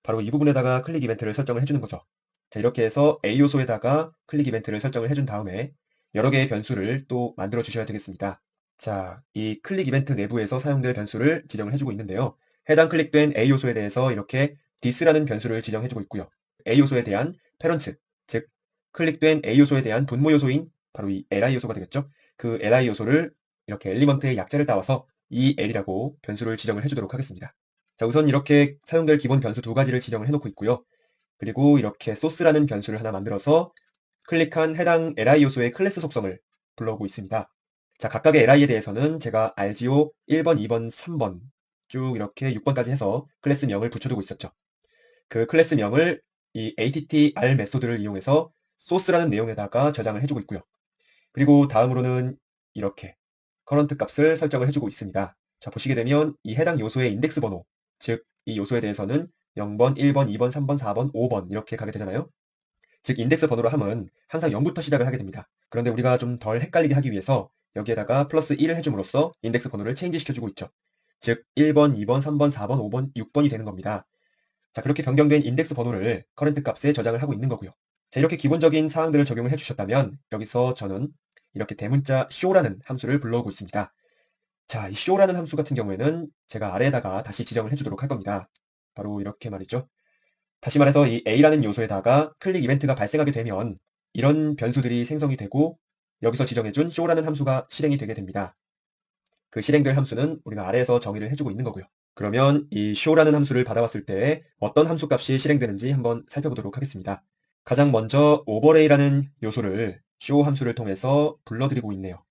바로 이 부분에다가 클릭 이벤트를 설정을 해주는 거죠. 자, 이렇게 해서 A 요소에다가 클릭 이벤트를 설정을 해준 다음에 여러 개의 변수를 또 만들어 주셔야 되겠습니다. 자, 이 클릭 이벤트 내부에서 사용될 변수를 지정을 해주고 있는데요. 해당 클릭된 A 요소에 대해서 이렇게 this라는 변수를 지정해주고 있고요. A 요소에 대한 parent, 즉 클릭된 A 요소에 대한 분모 요소인 바로 이 li 요소가 되겠죠. 그 li 요소를 이렇게 엘리먼트의 약자를 따와서 el이라고 변수를 지정을 해주도록 하겠습니다. 자, 우선 이렇게 사용될 기본 변수 두 가지를 지정을 해놓고 있고요. 그리고 이렇게 source라는 변수를 하나 만들어서 클릭한 해당 li 요소의 클래스 속성을 불러오고 있습니다. 자, 각각의 li에 대해서는 제가 rgo 1번, 2번, 3번 쭉 이렇게 6번까지 해서 클래스 명을 붙여두고 있었죠. 그 클래스 명을 이 attr 메소드를 이용해서 source라는 내용에다가 저장을 해주고 있고요. 그리고 다음으로는 이렇게 current 값을 설정을 해주고 있습니다. 자, 보시게 되면 이 해당 요소의 인덱스 번호, 즉 이 요소에 대해서는 0번, 1번, 2번, 3번, 4번, 5번 이렇게 가게 되잖아요. 즉 인덱스 번호로 하면 항상 0부터 시작을 하게 됩니다. 그런데 우리가 좀 덜 헷갈리게 하기 위해서 여기에다가 플러스 1을 해줌으로써 인덱스 번호를 체인지 시켜주고 있죠. 즉 1번, 2번, 3번, 4번, 5번, 6번이 되는 겁니다. 자, 그렇게 변경된 인덱스 번호를 current 값에 저장을 하고 있는 거고요. 자, 이렇게 기본적인 사항들을 적용을 해주셨다면 여기서 저는 이렇게 대문자 show라는 함수를 불러오고 있습니다. 자, 이 show라는 함수 같은 경우에는 제가 아래에다가 다시 지정을 해주도록 할 겁니다. 바로 이렇게 말이죠. 다시 말해서 이 a라는 요소에다가 클릭 이벤트가 발생하게 되면 이런 변수들이 생성이 되고 여기서 지정해준 show라는 함수가 실행이 되게 됩니다. 그 실행될 함수는 우리가 아래에서 정의를 해주고 있는 거고요. 그러면 이 show라는 함수를 받아왔을 때 어떤 함수 값이 실행되는지 한번 살펴보도록 하겠습니다. 가장 먼저 overlay라는 요소를 show 함수를 통해서 불러드리고 있네요.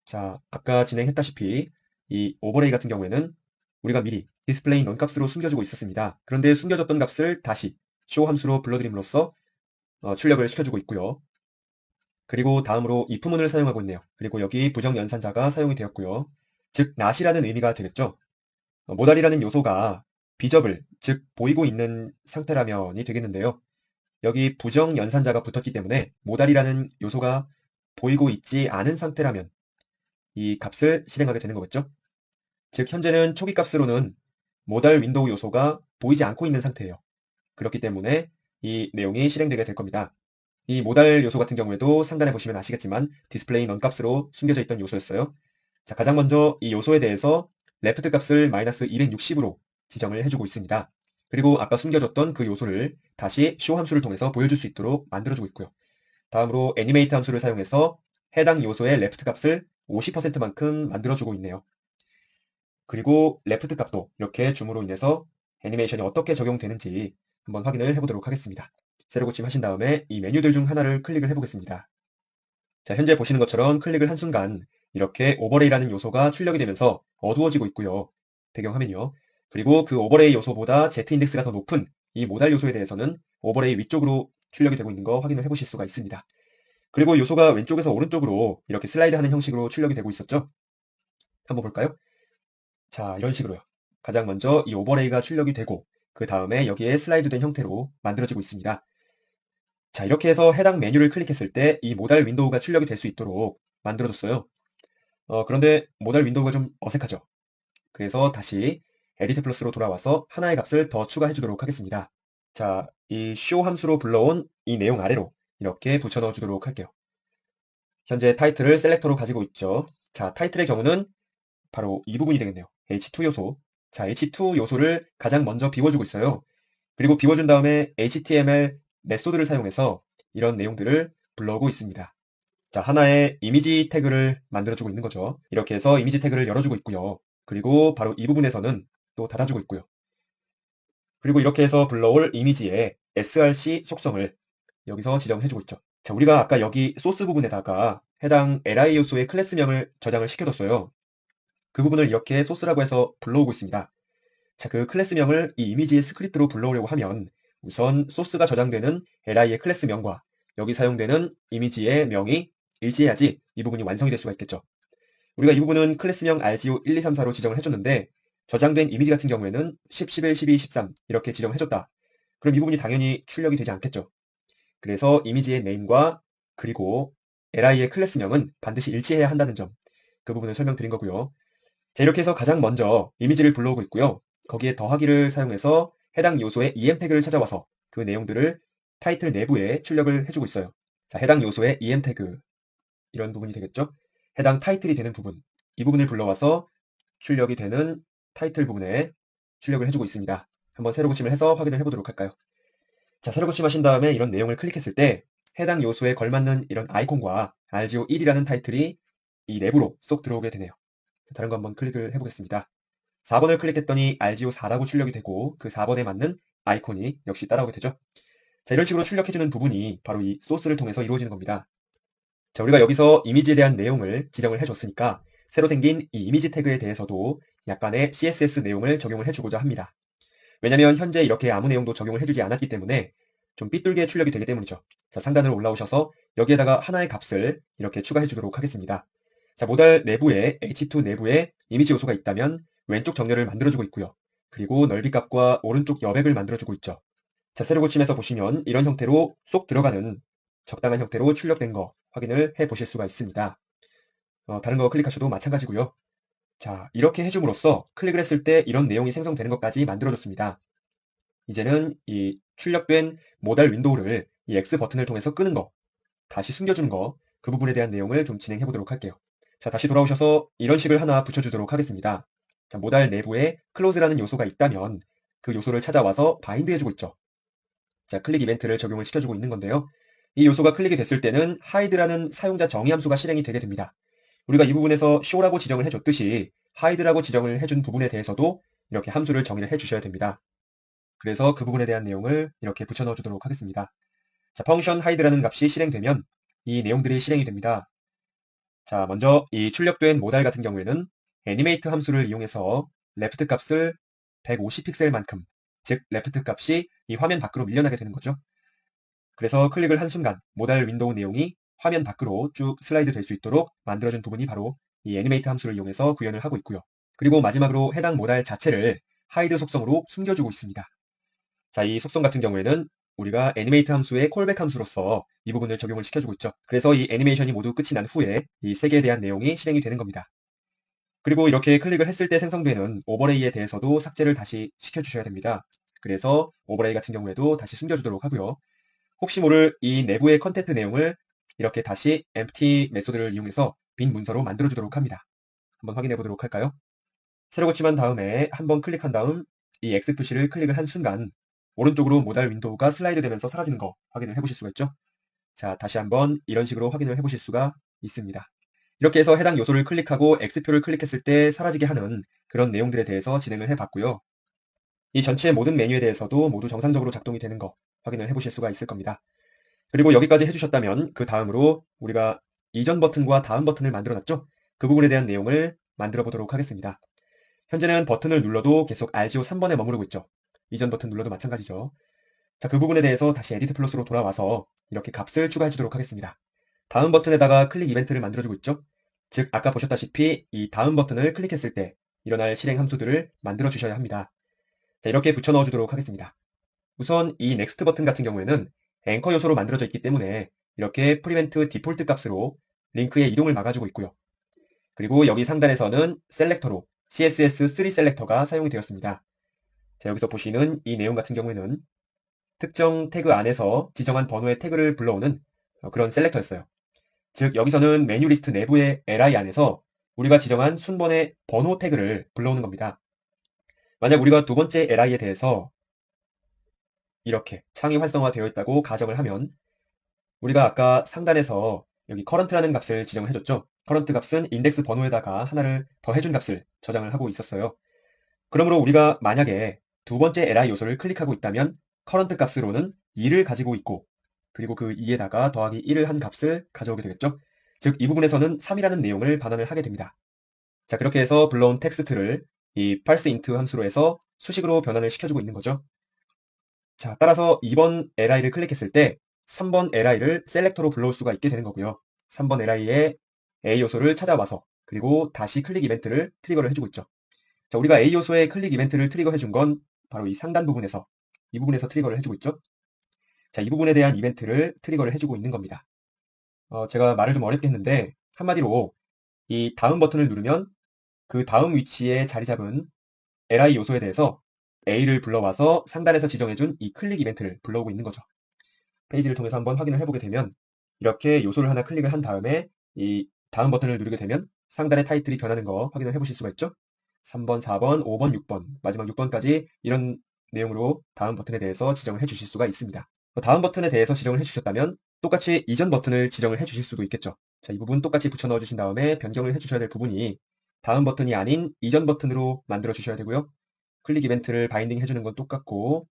자, 아까 진행했다시피 이 overlay 같은 경우에는 우리가 미리 display none 값으로 숨겨주고 있었습니다. 그런데 숨겨졌던 값을 다시 show 함수로 불러드림으로써 출력을 시켜주고 있고요. 그리고 다음으로 if문을 사용하고 있네요. 그리고 여기 부정연산자가 사용이 되었고요. 즉 not이라는 의미가 되겠죠. 모달이라는 요소가 비저블, 즉 보이고 있는 상태라면이 되겠는데요. 여기 부정연산자가 붙었기 때문에 모달이라는 요소가 보이고 있지 않은 상태라면 이 값을 실행하게 되는 거겠죠. 즉 현재는 초기 값으로는 모달 윈도우 요소가 보이지 않고 있는 상태예요. 그렇기 때문에 이 내용이 실행되게 될 겁니다. 이 모달 요소 같은 경우에도 상단에 보시면 아시겠지만 디스플레이 넌 값으로 숨겨져 있던 요소였어요. 자, 가장 먼저 이 요소에 대해서 레프트 값을 마이너스 260으로 지정을 해주고 있습니다. 그리고 아까 숨겨졌던 그 요소를 다시 show 함수를 통해서 보여줄 수 있도록 만들어주고 있고요. 다음으로 애니메이트 함수를 사용해서 해당 요소의 레프트 값을 50%만큼 만들어주고 있네요. 그리고 레프트 값도 이렇게 줌으로 인해서 애니메이션이 어떻게 적용되는지 한번 확인을 해보도록 하겠습니다. 새로 고침하신 다음에 이 메뉴들 중 하나를 클릭을 해보겠습니다. 자, 현재 보시는 것처럼 클릭을 한 순간 이렇게 오버레이라는 요소가 출력이 되면서 어두워지고 있고요. 배경화면이요. 그리고 그 오버레이 요소보다 Z인덱스가 더 높은 이 모달 요소에 대해서는 오버레이 위쪽으로 출력이 되고 있는 거 확인을 해보실 수가 있습니다. 그리고 요소가 왼쪽에서 오른쪽으로 이렇게 슬라이드 하는 형식으로 출력이 되고 있었죠. 한번 볼까요? 자, 이런 식으로요. 가장 먼저 이 오버레이가 출력이 되고 그 다음에 여기에 슬라이드된 형태로 만들어지고 있습니다. 자, 이렇게 해서 해당 메뉴를 클릭했을 때 이 모달 윈도우가 출력이 될 수 있도록 만들어줬어요. 그런데 모달 윈도우가 좀 어색하죠. 그래서 다시 에디트 플러스로 돌아와서 하나의 값을 더 추가해 주도록 하겠습니다. 자, 이 show 함수로 불러온 이 내용 아래로 이렇게 붙여 넣어 주도록 할게요. 현재 타이틀을 셀렉터로 가지고 있죠. 자, 타이틀의 경우는 바로 이 부분이 되겠네요. H2 요소. 자, H2 요소를 가장 먼저 비워주고 있어요. 그리고 비워준 다음에 HTML 메소드를 사용해서 이런 내용들을 불러오고 있습니다. 자, 하나의 이미지 태그를 만들어주고 있는 거죠. 이렇게 해서 이미지 태그를 열어주고 있고요. 그리고 바로 이 부분에서는 또 닫아주고 있고요. 그리고 이렇게 해서 불러올 이미지의 src 속성을 여기서 지정해주고 있죠. 자, 우리가 아까 여기 소스 부분에다가 해당 li 요소의 클래스명을 저장을 시켜뒀어요. 그 부분을 이렇게 소스라고 해서 불러오고 있습니다. 자, 그 클래스명을 이 이미지의 스크립트로 불러오려고 하면 우선 소스가 저장되는 li의 클래스명과 여기 사용되는 이미지의 명이 일치해야지 이 부분이 완성이 될 수가 있겠죠. 우리가 이 부분은 클래스명 rgo1234로 지정을 해줬는데 저장된 이미지 같은 경우에는 10, 11, 12, 13 이렇게 지정을 해줬다. 그럼 이 부분이 당연히 출력이 되지 않겠죠. 그래서 이미지의 name과 그리고 li의 클래스명은 반드시 일치해야 한다는 점, 그 부분을 설명드린 거고요. 자, 이렇게 해서 가장 먼저 이미지를 불러오고 있고요. 거기에 더하기를 사용해서 해당 요소의 em 태그를 찾아와서 그 내용들을 타이틀 내부에 출력을 해주고 있어요. 자, 해당 요소의 em 태그, 이런 부분이 되겠죠. 해당 타이틀이 되는 부분, 이 부분을 불러와서 출력이 되는 타이틀 부분에 출력을 해주고 있습니다. 한번 세로 고침을 해서 확인을 해보도록 할까요? 자, 세로 고침하신 다음에 이런 내용을 클릭했을 때 해당 요소에 걸맞는 이런 아이콘과 RGO1이라는 타이틀이 이 내부로 쏙 들어오게 되네요. 자, 다른 거 한번 클릭을 해보겠습니다. 4번을 클릭했더니 RGO4라고 출력이 되고 그 4번에 맞는 아이콘이 역시 따라오게 되죠. 자, 이런 식으로 출력해주는 부분이 바로 이 소스를 통해서 이루어지는 겁니다. 자, 우리가 여기서 이미지에 대한 내용을 지정을 해줬으니까 새로 생긴 이 이미지 태그에 대해서도 약간의 CSS 내용을 적용을 해주고자 합니다. 왜냐면 현재 이렇게 아무 내용도 적용을 해주지 않았기 때문에 좀 삐뚤게 출력이 되기 때문이죠. 자, 상단으로 올라오셔서 여기에다가 하나의 값을 이렇게 추가해 주도록 하겠습니다. 자, 모달 내부에 H2 내부에 이미지 요소가 있다면 왼쪽 정렬을 만들어주고 있고요. 그리고 넓이 값과 오른쪽 여백을 만들어주고 있죠. 자, 세로 고침에서 보시면 이런 형태로 쏙 들어가는 적당한 형태로 출력된 거 확인을 해 보실 수가 있습니다. 다른 거 클릭하셔도 마찬가지고요. 자, 이렇게 해줌으로써 클릭을 했을 때 이런 내용이 생성되는 것까지 만들어줬습니다. 이제는 이 출력된 모달 윈도우를 이 X 버튼을 통해서 끄는 거, 다시 숨겨주는 거, 그 부분에 대한 내용을 좀 진행해 보도록 할게요. 자, 다시 돌아오셔서 이런 식을 하나 붙여주도록 하겠습니다. 자, 모달 내부에 close라는 요소가 있다면 그 요소를 찾아와서 바인드 해주고 있죠. 자, 클릭 이벤트를 적용을 시켜주고 있는 건데요. 이 요소가 클릭이 됐을 때는 hide라는 사용자 정의 함수가 실행이 되게 됩니다. 우리가 이 부분에서 show라고 지정을 해줬듯이 hide라고 지정을 해준 부분에 대해서도 이렇게 함수를 정의를 해주셔야 됩니다. 그래서 그 부분에 대한 내용을 이렇게 붙여 넣어주도록 하겠습니다. 자, 펑션 hide라는 값이 실행되면 이 내용들이 실행이 됩니다. 자, 먼저 이 출력된 모달 같은 경우에는 애니메이트 함수를 이용해서 레프트 값을 150픽셀만큼, 즉 레프트 값이 이 화면 밖으로 밀려나게 되는 거죠. 그래서 클릭을 한 순간 모달 윈도우 내용이 화면 밖으로 쭉 슬라이드 될 수 있도록 만들어준 부분이 바로 이 애니메이트 함수를 이용해서 구현을 하고 있고요. 그리고 마지막으로 해당 모달 자체를 하이드 속성으로 숨겨주고 있습니다. 자, 이 속성 같은 경우에는 우리가 애니메이트 함수의 콜백 함수로서 이 부분을 적용을 시켜주고 있죠. 그래서 이 애니메이션이 모두 끝이 난 후에 이 세 개에 대한 내용이 실행이 되는 겁니다. 그리고 이렇게 클릭을 했을 때 생성되는 오버레이에 대해서도 삭제를 다시 시켜주셔야 됩니다. 그래서 오버레이 같은 경우에도 다시 숨겨주도록 하고요. 혹시 모를 이 내부의 컨텐트 내용을 이렇게 다시 empty 메소드를 이용해서 빈 문서로 만들어주도록 합니다. 한번 확인해 보도록 할까요? 새로 고침한 다음에 한번 클릭한 다음 이 X 표시를 클릭을 한 순간 오른쪽으로 모달 윈도우가 슬라이드 되면서 사라지는 거 확인을 해보실 수가 있죠. 자, 다시 한번 이런 식으로 확인을 해보실 수가 있습니다. 이렇게 해서 해당 요소를 클릭하고 X표를 클릭했을 때 사라지게 하는 그런 내용들에 대해서 진행을 해봤고요. 이 전체 모든 메뉴에 대해서도 모두 정상적으로 작동이 되는 거 확인을 해보실 수가 있을 겁니다. 그리고 여기까지 해주셨다면 그 다음으로 우리가 이전 버튼과 다음 버튼을 만들어놨죠? 그 부분에 대한 내용을 만들어 보도록 하겠습니다. 현재는 버튼을 눌러도 계속 RGO 3번에 머무르고 있죠. 이전 버튼 눌러도 마찬가지죠. 자, 그 부분에 대해서 다시 에디트 플러스로 돌아와서 이렇게 값을 추가해 주도록 하겠습니다. 다음 버튼에다가 클릭 이벤트를 만들어주고 있죠. 즉 아까 보셨다시피 이 다음 버튼을 클릭했을 때 일어날 실행 함수들을 만들어 주셔야 합니다. 자, 이렇게 붙여 넣어 주도록 하겠습니다. 우선 이 넥스트 버튼 같은 경우에는 앵커 요소로 만들어져 있기 때문에 이렇게 프리벤트 디폴트 값으로 링크의 이동을 막아주고 있고요. 그리고 여기 상단에서는 셀렉터로 CSS3 셀렉터가 사용이 되었습니다. 자, 여기서 보시는 이 내용 같은 경우에는 특정 태그 안에서 지정한 번호의 태그를 불러오는 그런 셀렉터였어요. 즉 여기서는 메뉴 리스트 내부의 li 안에서 우리가 지정한 순번의 번호 태그를 불러오는 겁니다. 만약 우리가 두 번째 li에 대해서 이렇게 창이 활성화되어 있다고 가정을 하면 우리가 아까 상단에서 여기 current라는 값을 지정을 해줬죠. current 값은 인덱스 번호에다가 하나를 더 해준 값을 저장을 하고 있었어요. 그러므로 우리가 만약에 두 번째 li 요소를 클릭하고 있다면 current 값으로는 2를 가지고 있고 그리고 그 2에다가 더하기 1을 한 값을 가져오게 되겠죠. 즉 이 부분에서는 3이라는 내용을 반환을 하게 됩니다. 자, 그렇게 해서 불러온 텍스트를 이 parseInt 함수로 해서 수식으로 변환을 시켜주고 있는 거죠. 자, 따라서 2번 li를 클릭했을 때 3번 li를 셀렉터로 불러올 수가 있게 되는 거고요. 3번 li의 A 요소를 찾아와서 그리고 다시 클릭 이벤트를 트리거를 해주고 있죠. 자, 우리가 A 요소의 클릭 이벤트를 트리거 해준 건 바로 이 상단 부분에서, 이 부분에서 트리거를 해주고 있죠. 자, 이 부분에 대한 이벤트를 트리거를 해주고 있는 겁니다. 제가 말을 좀 어렵게 했는데, 한마디로 이 다음 버튼을 누르면 그 다음 위치에 자리 잡은 li 요소에 대해서 a를 불러와서 상단에서 지정해준 이 클릭 이벤트를 불러오고 있는 거죠. 페이지를 통해서 한번 확인을 해보게 되면 이렇게 요소를 하나 클릭을 한 다음에 이 다음 버튼을 누르게 되면 상단의 타이틀이 변하는 거 확인을 해보실 수가 있죠. 3번, 4번, 5번, 6번, 마지막 6번까지 이런 내용으로 다음 버튼에 대해서 지정을 해주실 수가 있습니다. 다음 버튼에 대해서 지정을 해주셨다면 똑같이 이전 버튼을 지정을 해주실 수도 있겠죠. 자, 이 부분 똑같이 붙여 넣어주신 다음에 변경을 해주셔야 될 부분이 다음 버튼이 아닌 이전 버튼으로 만들어 주셔야 되고요. 클릭 이벤트를 바인딩 해주는 건 똑같고,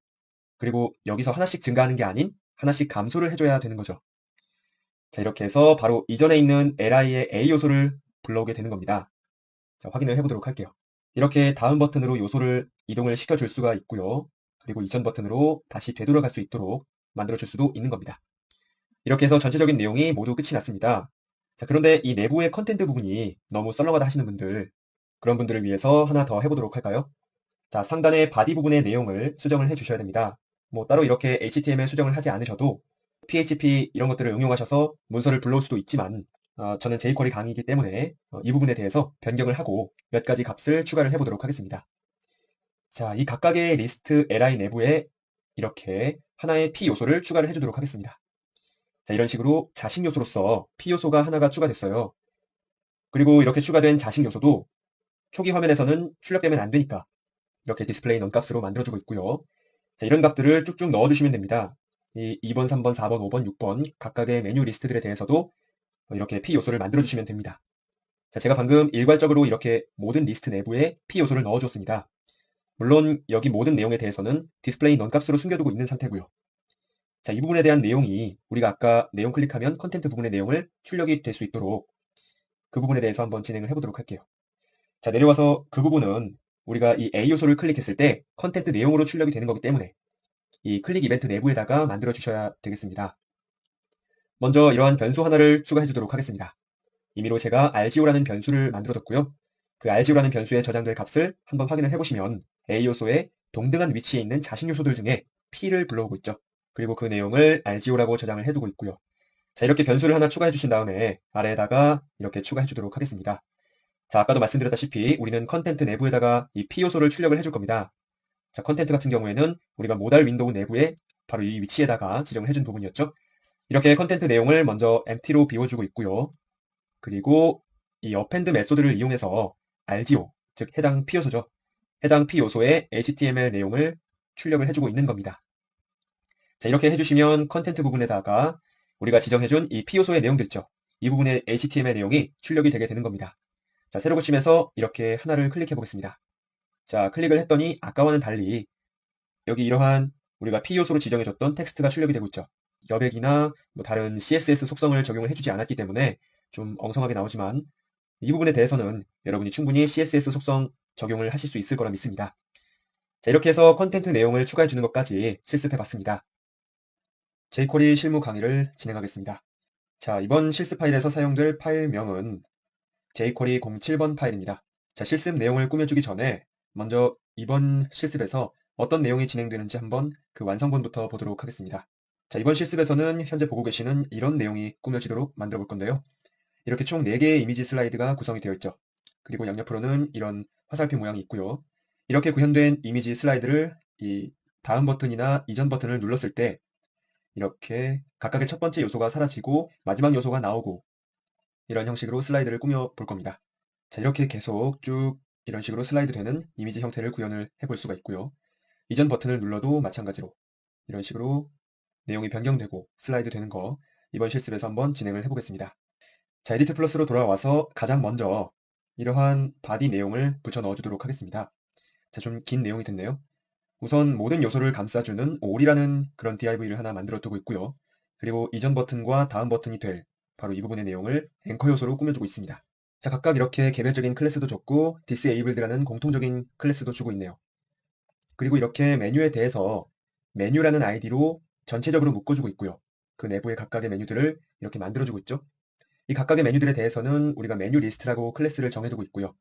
그리고 여기서 하나씩 증가하는 게 아닌 하나씩 감소를 해줘야 되는 거죠. 자, 이렇게 해서 바로 이전에 있는 li의 a 요소를 불러오게 되는 겁니다. 자, 확인을 해보도록 할게요. 이렇게 다음 버튼으로 요소를 이동을 시켜줄 수가 있고요. 그리고 이전 버튼으로 다시 되돌아갈 수 있도록 만들어줄 수도 있는 겁니다. 이렇게 해서 전체적인 내용이 모두 끝이 났습니다. 자, 그런데 이 내부의 컨텐트 부분이 너무 썰렁하다 하시는 분들, 그런 분들을 위해서 하나 더 해보도록 할까요? 자, 상단의 바디 부분의 내용을 수정을 해주셔야 됩니다. 뭐 따로 이렇게 HTML 수정을 하지 않으셔도 PHP 이런 것들을 응용하셔서 문서를 불러올 수도 있지만 저는 jQuery 강의이기 때문에 이 부분에 대해서 변경을 하고 몇 가지 값을 추가를 해보도록 하겠습니다. 자, 이 각각의 리스트 li 내부에 이렇게 하나의 p 요소를 추가를 해주도록 하겠습니다. 자, 이런 식으로 자식 요소로서 p 요소가 하나가 추가됐어요. 그리고 이렇게 추가된 자식 요소도 초기 화면에서는 출력되면 안 되니까 이렇게 디스플레이 넌 값으로 만들어주고 있고요. 자, 이런 값들을 쭉쭉 넣어주시면 됩니다. 이 2번, 3번, 4번, 5번, 6번 각각의 메뉴 리스트들에 대해서도 이렇게 P 요소를 만들어주시면 됩니다. 자, 제가 방금 일괄적으로 이렇게 모든 리스트 내부에 P 요소를 넣어줬습니다. 물론 여기 모든 내용에 대해서는 디스플레이 넌 값으로 숨겨두고 있는 상태고요. 자, 이 부분에 대한 내용이 우리가 아까 내용 클릭하면 컨텐트 부분의 내용을 출력이 될 수 있도록 그 부분에 대해서 한번 진행을 해보도록 할게요. 자, 내려와서 그 부분은 우리가 이 A 요소를 클릭했을 때 컨텐트 내용으로 출력이 되는 거기 때문에 이 클릭 이벤트 내부에다가 만들어 주셔야 되겠습니다. 먼저 이러한 변수 하나를 추가해 주도록 하겠습니다. 임의로 제가 RGO라는 변수를 만들어뒀고요. 그 RGO라는 변수에 저장될 값을 한번 확인을 해보시면 A 요소의 동등한 위치에 있는 자식 요소들 중에 P를 불러오고 있죠. 그리고 그 내용을 RGO라고 저장을 해두고 있고요. 자, 이렇게 변수를 하나 추가해 주신 다음에 아래에다가 이렇게 추가해 주도록 하겠습니다. 자, 아까도 말씀드렸다시피 우리는 컨텐트 내부에다가 이 P 요소를 출력을 해줄 겁니다. 자, 컨텐트 같은 경우에는 우리가 모달 윈도우 내부에 바로 이 위치에다가 지정을 해준 부분이었죠. 이렇게 컨텐트 내용을 먼저 empty로 비워주고 있고요. 그리고 이 append 메소드를 이용해서 RGO, 즉 해당 P 요소죠. 해당 P 요소의 HTML 내용을 출력을 해주고 있는 겁니다. 자, 이렇게 해주시면 컨텐트 부분에다가 우리가 지정해준 이 P 요소의 내용들 있죠. 이 부분의 HTML 내용이 출력이 되게 되는 겁니다. 자, 새로 고침해서 이렇게 하나를 클릭해 보겠습니다. 자, 클릭을 했더니 아까와는 달리 여기 이러한 우리가 P 요소로 지정해줬던 텍스트가 출력이 되고 있죠. 여백이나 뭐 다른 CSS 속성을 적용을 해주지 않았기 때문에 좀 엉성하게 나오지만 이 부분에 대해서는 여러분이 충분히 CSS 속성 적용을 하실 수 있을 거라 믿습니다. 자, 이렇게 해서 컨텐트 내용을 추가해 주는 것까지 실습해 봤습니다. jQuery 실무 강의를 진행하겠습니다. 자, 이번 실습 파일에서 사용될 파일명은 jQuery 07번 파일입니다. 자, 실습 내용을 꾸며주기 전에 먼저 이번 실습에서 어떤 내용이 진행되는지 한번 그 완성본부터 보도록 하겠습니다. 자, 이번 실습에서는 현재 보고 계시는 이런 내용이 꾸며지도록 만들어 볼 건데요. 이렇게 총 4개의 이미지 슬라이드가 구성이 되어 있죠. 그리고 양옆으로는 이런 화살표 모양이 있고요. 이렇게 구현된 이미지 슬라이드를 이 다음 버튼이나 이전 버튼을 눌렀을 때 이렇게 각각의 첫 번째 요소가 사라지고 마지막 요소가 나오고 이런 형식으로 슬라이드를 꾸며 볼 겁니다. 자, 이렇게 계속 쭉 이런 식으로 슬라이드 되는 이미지 형태를 구현을 해볼 수가 있고요. 이전 버튼을 눌러도 마찬가지로 이런 식으로 내용이 변경되고 슬라이드 되는 거 이번 실습에서 한번 진행을 해보겠습니다. 자, 에디트 플러스로 돌아와서 가장 먼저 이러한 바디 내용을 붙여 넣어주도록 하겠습니다. 자, 좀 긴 내용이 됐네요. 우선 모든 요소를 감싸주는 all이라는 그런 div를 하나 만들어 두고 있고요. 그리고 이전 버튼과 다음 버튼이 될 바로 이 부분의 내용을 앵커 요소로 꾸며주고 있습니다. 자, 각각 이렇게 개별적인 클래스도 줬고 disabled라는 공통적인 클래스도 주고 있네요. 그리고 이렇게 메뉴에 대해서 메뉴라는 아이디로 전체적으로 묶어주고 있고요. 그 내부의 각각의 메뉴들을 이렇게 만들어주고 있죠. 이 각각의 메뉴들에 대해서는 우리가 메뉴 리스트라고 클래스를 정해두고 있고요.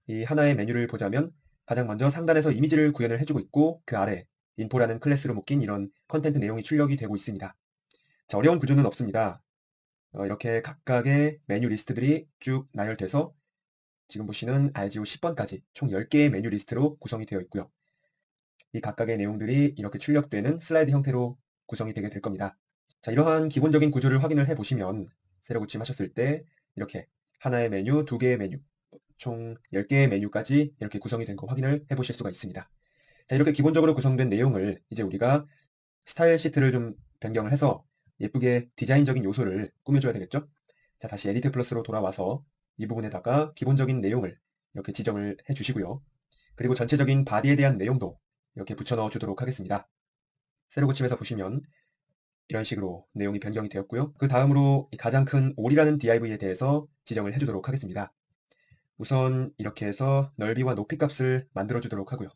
이 하나의 메뉴를 보자면 가장 먼저 상단에서 이미지를 구현을 해주고 있고 그 아래 인포라는 클래스로 묶인 이런 컨텐트 내용이 출력이 되고 있습니다. 자, 어려운 구조는 없습니다. 이렇게 각각의 메뉴 리스트들이 쭉 나열돼서 지금 보시는 RGO 10번까지 총 10개의 메뉴 리스트로 구성이 되어 있고요. 이 각각의 내용들이 이렇게 출력되는 슬라이드 형태로 구성이 되게 될 겁니다. 자, 이러한 기본적인 구조를 확인을 해보시면 세로 고침하셨을 때 이렇게 하나의 메뉴, 두 개의 메뉴, 총 10개의 메뉴까지 이렇게 구성이 된 거 확인을 해보실 수가 있습니다. 자, 이렇게 기본적으로 구성된 내용을 이제 우리가 스타일 시트를 좀 변경을 해서 예쁘게 디자인적인 요소를 꾸며줘야 되겠죠? 자, 다시 에디트 플러스로 돌아와서 이 부분에다가 기본적인 내용을 이렇게 지정을 해주시고요. 그리고 전체적인 바디에 대한 내용도 이렇게 붙여 넣어 주도록 하겠습니다. 세로 고침에서 보시면 이런 식으로 내용이 변경이 되었고요. 그 다음으로 가장 큰 올이라는 div에 대해서 지정을 해주도록 하겠습니다. 우선 이렇게 해서 넓이와 높이 값을 만들어 주도록 하고요.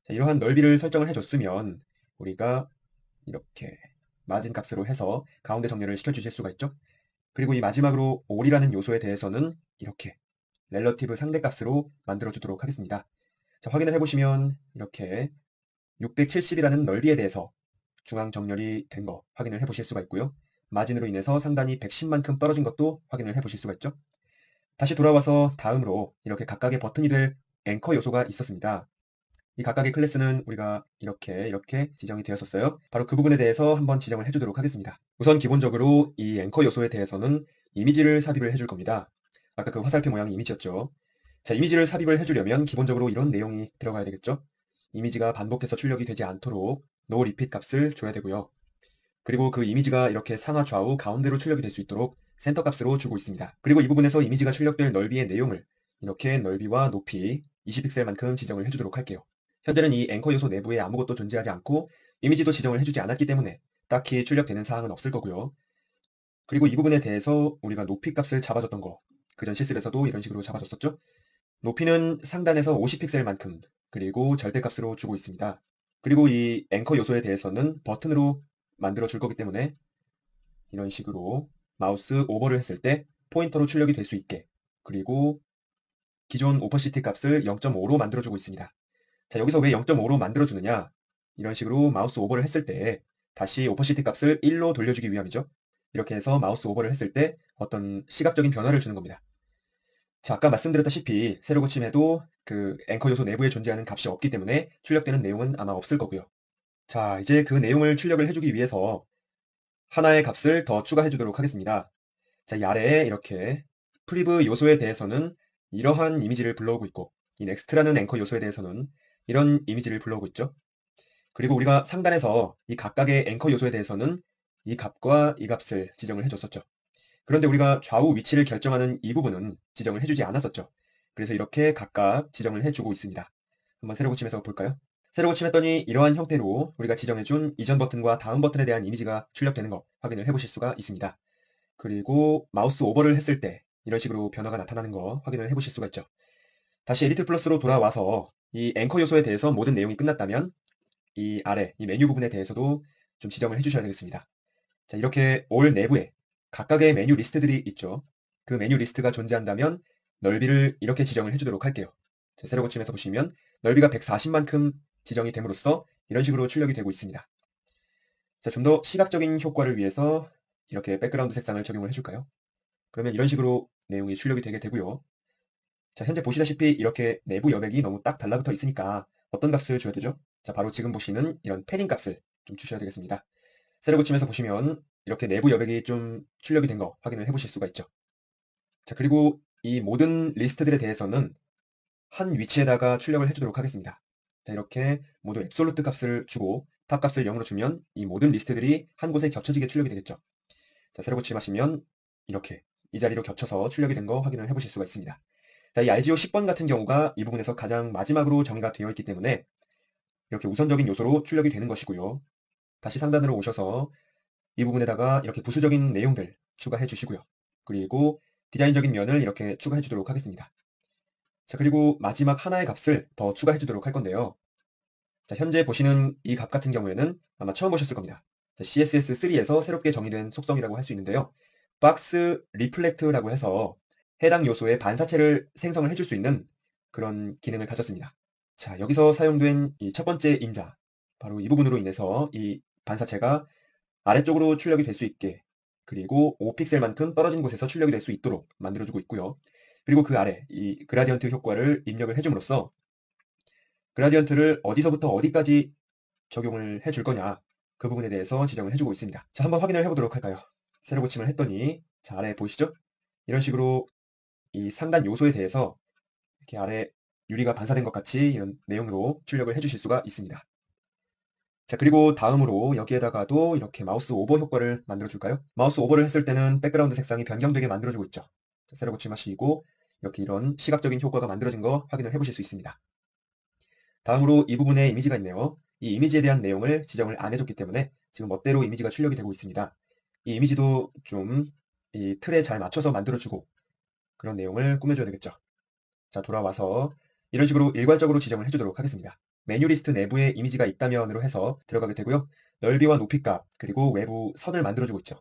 자, 이러한 넓이를 설정을 해줬으면 우리가 이렇게 마진 값으로 해서 가운데 정렬을 시켜주실 수가 있죠. 그리고 이 마지막으로 올이라는 요소에 대해서는 이렇게 렐러티브 상대값으로 만들어 주도록 하겠습니다. 자, 확인을 해보시면 이렇게 670이라는 넓이에 대해서 중앙 정렬이 된 거 확인을 해보실 수가 있고요. 마진으로 인해서 상단이 110만큼 떨어진 것도 확인을 해보실 수가 있죠. 다시 돌아와서 다음으로 이렇게 각각의 버튼이 될 앵커 요소가 있었습니다. 이 각각의 클래스는 우리가 이렇게 지정이 되었었어요. 바로 그 부분에 대해서 한번 지정을 해주도록 하겠습니다. 우선 기본적으로 이 앵커 요소에 대해서는 이미지를 삽입을 해줄 겁니다. 아까 그 화살표 모양이 이미지였죠. 자, 이미지를 삽입을 해주려면 기본적으로 이런 내용이 들어가야 되겠죠. 이미지가 반복해서 출력이 되지 않도록 no repeat 값을 줘야 되고요. 그리고 그 이미지가 이렇게 상하 좌우 가운데로 출력이 될 수 있도록 센터 값으로 주고 있습니다. 그리고 이 부분에서 이미지가 출력될 넓이의 내용을 이렇게 넓이와 높이 20픽셀만큼 지정을 해주도록 할게요. 현재는 이 앵커 요소 내부에 아무것도 존재하지 않고 이미지도 지정을 해주지 않았기 때문에 딱히 출력되는 사항은 없을 거고요. 그리고 이 부분에 대해서 우리가 높이 값을 잡아줬던 거, 그전 실습에서도 이런 식으로 잡아줬었죠. 높이는 상단에서 50픽셀만큼, 그리고 절대값으로 주고 있습니다. 그리고 이 앵커 요소에 대해서는 버튼으로 만들어 줄 거기 때문에 이런 식으로 마우스 오버를 했을 때 포인터로 출력이 될 수 있게, 그리고 기존 오퍼시티 값을 0.5로 만들어주고 있습니다. 자, 여기서 왜 0.5로 만들어주느냐? 이런 식으로 마우스 오버를 했을 때 다시 오퍼시티 값을 1로 돌려주기 위함이죠. 이렇게 해서 마우스 오버를 했을 때 어떤 시각적인 변화를 주는 겁니다. 자, 아까 말씀드렸다시피 세로 고침에도 그 앵커 요소 내부에 존재하는 값이 없기 때문에 출력되는 내용은 아마 없을 거고요. 자, 이제 그 내용을 출력을 해주기 위해서 하나의 값을 더 추가해 주도록 하겠습니다. 자, 이 아래에 이렇게 프리브 요소에 대해서는 이러한 이미지를 불러오고 있고 이 넥스트라는 앵커 요소에 대해서는 이런 이미지를 불러오고 있죠. 그리고 우리가 상단에서 이 각각의 앵커 요소에 대해서는 이 값과 이 값을 지정을 해줬었죠. 그런데 우리가 좌우 위치를 결정하는 이 부분은 지정을 해주지 않았었죠. 그래서 이렇게 각각 지정을 해주고 있습니다. 한번 세로 고침해서 볼까요? 세로 고침했더니 이러한 형태로 우리가 지정해준 이전 버튼과 다음 버튼에 대한 이미지가 출력되는 거 확인을 해보실 수가 있습니다. 그리고 마우스 오버를 했을 때 이런 식으로 변화가 나타나는 거 확인을 해보실 수가 있죠. 다시 에디트 플러스로 돌아와서 이 앵커 요소에 대해서 모든 내용이 끝났다면 이 아래 이 메뉴 부분에 대해서도 좀 지정을 해주셔야 되겠습니다. 자, 이렇게 올 내부에 각각의 메뉴 리스트들이 있죠. 그 메뉴 리스트가 존재한다면 넓이를 이렇게 지정을 해주도록 할게요. 자, 세로 고침에서 보시면 넓이가 140만큼 지정이 됨으로써 이런 식으로 출력이 되고 있습니다. 자, 좀 더 시각적인 효과를 위해서 이렇게 백그라운드 색상을 적용을 해줄까요? 그러면 이런 식으로 내용이 출력이 되게 되고요. 자, 현재 보시다시피 이렇게 내부 여백이 너무 딱 달라붙어 있으니까 어떤 값을 줘야 되죠? 자, 바로 지금 보시는 이런 패딩 값을 좀 주셔야 되겠습니다. 세로 고치면서 보시면 이렇게 내부 여백이 좀 출력이 된 거 확인을 해보실 수가 있죠. 자, 그리고 이 모든 리스트들에 대해서는 한 위치에다가 출력을 해주도록 하겠습니다. 자, 이렇게 모두 앱솔루트 값을 주고 탑 값을 0으로 주면 이 모든 리스트들이 한 곳에 겹쳐지게 출력이 되겠죠. 자, 세로 고침하시면 이렇게 이 자리로 겹쳐서 출력이 된 거 확인을 해보실 수가 있습니다. 자, 이 RGO 10번 같은 경우가 이 부분에서 가장 마지막으로 정의가 되어 있기 때문에 이렇게 우선적인 요소로 출력이 되는 것이고요. 다시 상단으로 오셔서 이 부분에다가 이렇게 부수적인 내용들 추가해 주시고요. 그리고 디자인적인 면을 이렇게 추가해 주도록 하겠습니다. 자, 그리고 마지막 하나의 값을 더 추가해 주도록 할 건데요. 자, 현재 보시는 이 값 같은 경우에는 아마 처음 보셨을 겁니다. CSS3에서 새롭게 정의된 속성이라고 할 수 있는데요. 박스 리플렉트라고 해서 해당 요소의 반사체를 생성을 해줄 수 있는 그런 기능을 가졌습니다. 자, 여기서 사용된 이 첫 번째 인자, 바로 이 부분으로 인해서 이 반사체가 아래쪽으로 출력이 될 수 있게, 그리고 5픽셀만큼 떨어진 곳에서 출력이 될 수 있도록 만들어주고 있고요. 그리고 그 아래 이 그라디언트 효과를 입력을 해줌으로써 그라디언트를 어디서부터 어디까지 적용을 해줄 거냐, 그 부분에 대해서 지정을 해주고 있습니다. 자, 한번 확인을 해보도록 할까요? 세로 고침을 했더니, 자, 아래 보이시죠? 이런 식으로 이 상단 요소에 대해서 이렇게 아래 유리가 반사된 것 같이 이런 내용으로 출력을 해주실 수가 있습니다. 자, 그리고 다음으로 여기에다가도 이렇게 마우스 오버 효과를 만들어줄까요? 마우스 오버를 했을 때는 백그라운드 색상이 변경되게 만들어주고 있죠. 자, 세로 고침하시고 이렇게 이런 시각적인 효과가 만들어진 거 확인을 해보실 수 있습니다. 다음으로 이 부분에 이미지가 있네요. 이 이미지에 대한 내용을 지정을 안 해줬기 때문에 지금 멋대로 이미지가 출력이 되고 있습니다. 이 이미지도 좀 이 틀에 잘 맞춰서 만들어주고 그런 내용을 꾸며줘야 되겠죠. 자, 돌아와서 이런 식으로 일괄적으로 지정을 해주도록 하겠습니다. 메뉴 리스트 내부에 이미지가 있다면으로 해서 들어가게 되고요. 넓이와 높이 값, 그리고 외부 선을 만들어주고 있죠.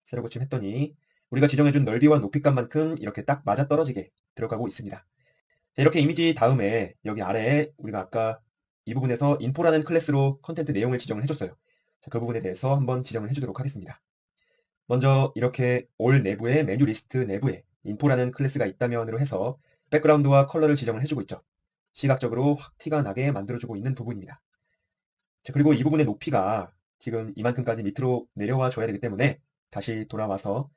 세로 고침했더니 우리가 지정해준 넓이와 높이 값만큼 이렇게 딱 맞아떨어지게 들어가고 있습니다. 자, 이렇게 이미지 다음에 여기 아래에 우리가 아까 이 부분에서 인포라는 클래스로 컨텐트 내용을 지정을 해줬어요. 자, 그 부분에 대해서 한번 지정을 해주도록 하겠습니다. 먼저 이렇게 올 내부에 메뉴 리스트 내부에 인포라는 클래스가 있다면으로 해서 백그라운드와 컬러를 지정을 해주고 있죠. 시각적으로 확 티가 나게 만들어주고 있는 부분입니다. 자, 그리고 이 부분의 높이가 지금 이만큼까지 밑으로 내려와 줘야 되기 때문에 다시 돌아와서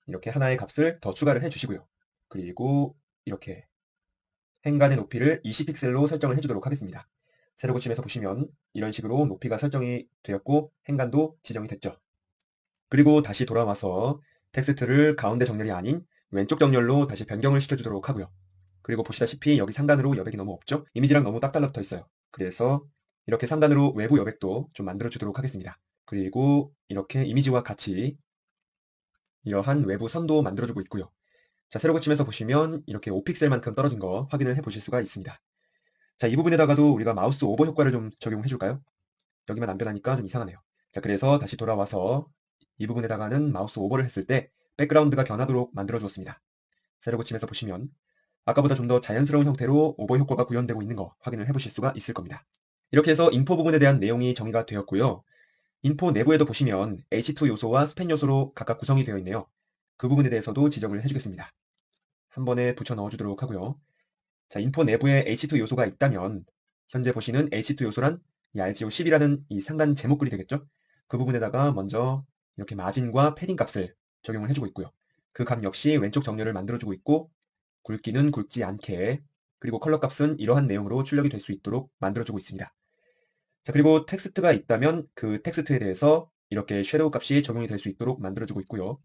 이렇게 하나의 값을 더 추가를 해주시고요. 그리고 이렇게 행간의 높이를 20픽셀로 설정을 해주도록 하겠습니다. 세로 고침에서 보시면 이런 식으로 높이가 설정이 되었고 행간도 지정이 됐죠. 그리고 다시 돌아와서 텍스트를 가운데 정렬이 아닌 왼쪽 정렬로 다시 변경을 시켜주도록 하고요. 그리고 보시다시피 여기 상단으로 여백이 너무 없죠? 이미지랑 너무 딱 달라붙어 있어요. 그래서 이렇게 상단으로 외부 여백도 좀 만들어 주도록 하겠습니다. 그리고 이렇게 이미지와 같이 이러한 외부 선도 만들어주고 있고요. 자, 세로 고침에서 보시면 이렇게 5픽셀만큼 떨어진 거 확인을 해 보실 수가 있습니다. 자, 이 부분에다가도 우리가 마우스 오버 효과를 좀 적용해 줄까요? 여기만 안 변하니까 좀 이상하네요. 자, 그래서 다시 돌아와서 이 부분에다가는 마우스 오버를 했을 때 백그라운드가 변하도록 만들어 주었습니다. 세로 고침에서 보시면 아까보다 좀 더 자연스러운 형태로 오버 효과가 구현되고 있는 거 확인을 해 보실 수가 있을 겁니다. 이렇게 해서 인포 부분에 대한 내용이 정의가 되었고요. 인포 내부에도 보시면 H2 요소와 스팬 요소로 각각 구성이 되어 있네요. 그 부분에 대해서도 지정을 해주겠습니다. 한 번에 붙여 넣어주도록 하고요. 자, 인포 내부에 H2 요소가 있다면 현재 보시는 H2 요소란 이 RGO10이라는 이 상단 제목글이 되겠죠? 그 부분에다가 먼저 이렇게 마진과 패딩 값을 적용을 해주고 있고요. 그 값 역시 왼쪽 정렬을 만들어주고 있고 굵기는 굵지 않게, 그리고 컬러 값은 이러한 내용으로 출력이 될 수 있도록 만들어주고 있습니다. 자, 그리고 텍스트가 있다면 그 텍스트에 대해서 이렇게 섀도우 값이 적용이 될 수 있도록 만들어주고 있고요.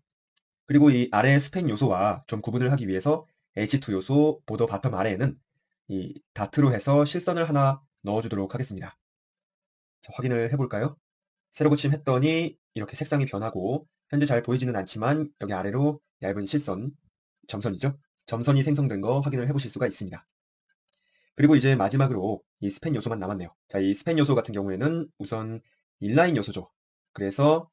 그리고 이 아래 스팬 요소와 좀 구분을 하기 위해서 H2 요소 보더 바텀 아래에는 이 다트로 해서 실선을 하나 넣어주도록 하겠습니다. 자, 확인을 해볼까요? 세로 고침했더니 이렇게 색상이 변하고 현재 잘 보이지는 않지만 여기 아래로 얇은 실선, 점선이죠? 점선이 생성된 거 확인을 해보실 수가 있습니다. 그리고 이제 마지막으로 이 스팬 요소만 남았네요. 자, 이 스팬 요소 같은 경우에는 우선 인라인 요소죠. 그래서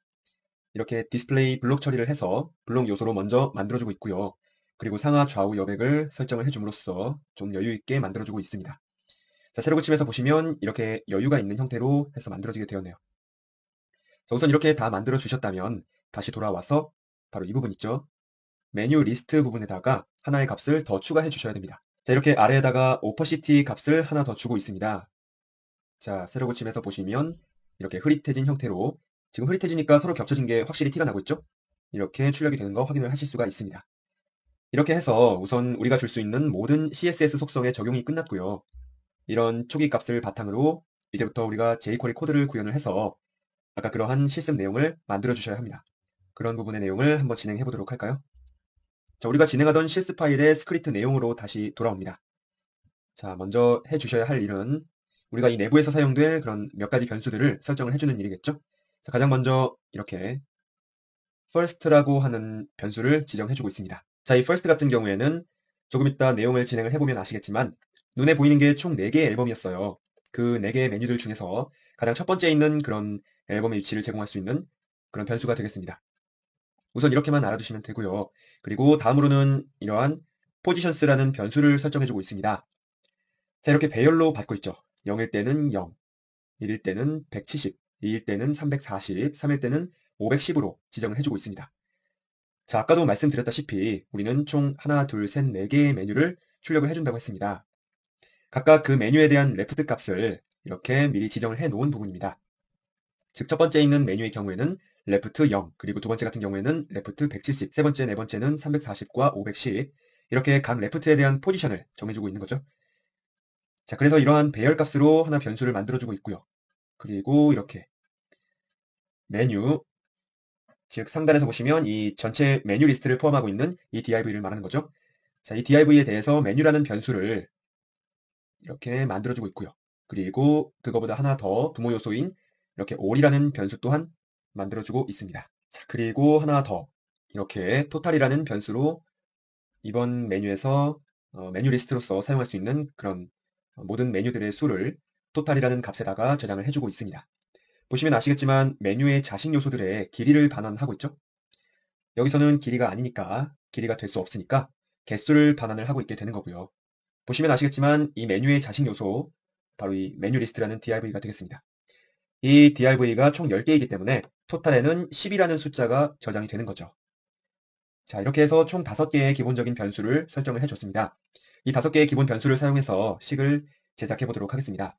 이렇게 디스플레이 블록 처리를 해서 블록 요소로 먼저 만들어주고 있고요. 그리고 상하 좌우 여백을 설정을 해줌으로써 좀 여유 있게 만들어주고 있습니다. 자, 세로 고침에서 보시면 이렇게 여유가 있는 형태로 해서 만들어지게 되었네요. 자, 우선 이렇게 다 만들어 주셨다면 다시 돌아와서 바로 이 부분 있죠. 메뉴 리스트 부분에다가 하나의 값을 더 추가해 주셔야 됩니다. 자, 이렇게 아래에다가 오퍼시티 값을 하나 더 주고 있습니다. 자, 세로 고침에서 보시면 이렇게 흐릿해진 형태로, 지금 흐릿해지니까 서로 겹쳐진 게 확실히 티가 나고 있죠? 이렇게 출력이 되는 거 확인을 하실 수가 있습니다. 이렇게 해서 우선 우리가 줄 수 있는 모든 CSS 속성의 적용이 끝났고요. 이런 초기 값을 바탕으로 이제부터 우리가 jQuery 코드를 구현을 해서 아까 그러한 실습 내용을 만들어 주셔야 합니다. 그런 부분의 내용을 한번 진행해 보도록 할까요? 자, 우리가 진행하던 실습 파일의 스크립트 내용으로 다시 돌아옵니다. 자, 먼저 해 주셔야 할 일은 우리가 이 내부에서 사용될 그런 몇 가지 변수들을 설정을 해주는 일이겠죠? 자, 가장 먼저 이렇게 first라고 하는 변수를 지정해주고 있습니다. 자, 이 first 같은 경우에는 조금 이따 내용을 진행을 해보면 아시겠지만 눈에 보이는 게 총 4개의 앨범이었어요. 그 4개의 메뉴들 중에서 가장 첫 번째 있는 그런 앨범의 위치를 제공할 수 있는 그런 변수가 되겠습니다. 우선 이렇게만 알아두시면 되고요. 그리고 다음으로는 이러한 positions라는 변수를 설정해주고 있습니다. 자, 이렇게 배열로 받고 있죠. 0일 때는 0, 1일 때는 170, 2일 때는 340, 3일 때는 510으로 지정을 해주고 있습니다. 자, 아까도 말씀드렸다시피 우리는 총 하나, 둘, 셋, 4개의 메뉴를 출력을 해준다고 했습니다. 각각 그 메뉴에 대한 레프트 값을 이렇게 미리 지정을 해 놓은 부분입니다. 즉, 첫 번째 있는 메뉴의 경우에는 레프트 0, 그리고 두 번째 같은 경우에는 레프트 170, 세 번째, 네 번째는 340과 510, 이렇게 각 레프트에 대한 포지션을 정해주고 있는 거죠. 자, 그래서 이러한 배열 값으로 하나 변수를 만들어주고 있고요. 그리고 이렇게 메뉴, 즉 상단에서 보시면 이 전체 메뉴 리스트를 포함하고 있는 이 div를 말하는 거죠. 자, 이 div에 대해서 메뉴라는 변수를 이렇게 만들어주고 있고요. 그리고 그거보다 하나 더 부모 요소인 이렇게 all이라는 변수 또한 만들어주고 있습니다. 자, 그리고 하나 더 이렇게 total이라는 변수로 이번 메뉴에서 메뉴 리스트로서 사용할 수 있는 그런 모든 메뉴들의 수를 total이라는 값에다가 저장을 해주고 있습니다. 보시면 아시겠지만 메뉴의 자식 요소들의 길이를 반환하고 있죠. 여기서는 길이가 아니니까 길이가 될 수 없으니까 개수를 반환을 하고 있게 되는 거고요. 보시면 아시겠지만 이 메뉴의 자식 요소, 바로 이 메뉴 리스트라는 div가 되겠습니다. 이 div가 총 10개이기 때문에 토탈에는 10이라는 숫자가 저장이 되는 거죠. 자, 이렇게 해서 총 5개의 기본적인 변수를 설정을 해줬습니다. 이 5개의 기본 변수를 사용해서 식을 제작해 보도록 하겠습니다.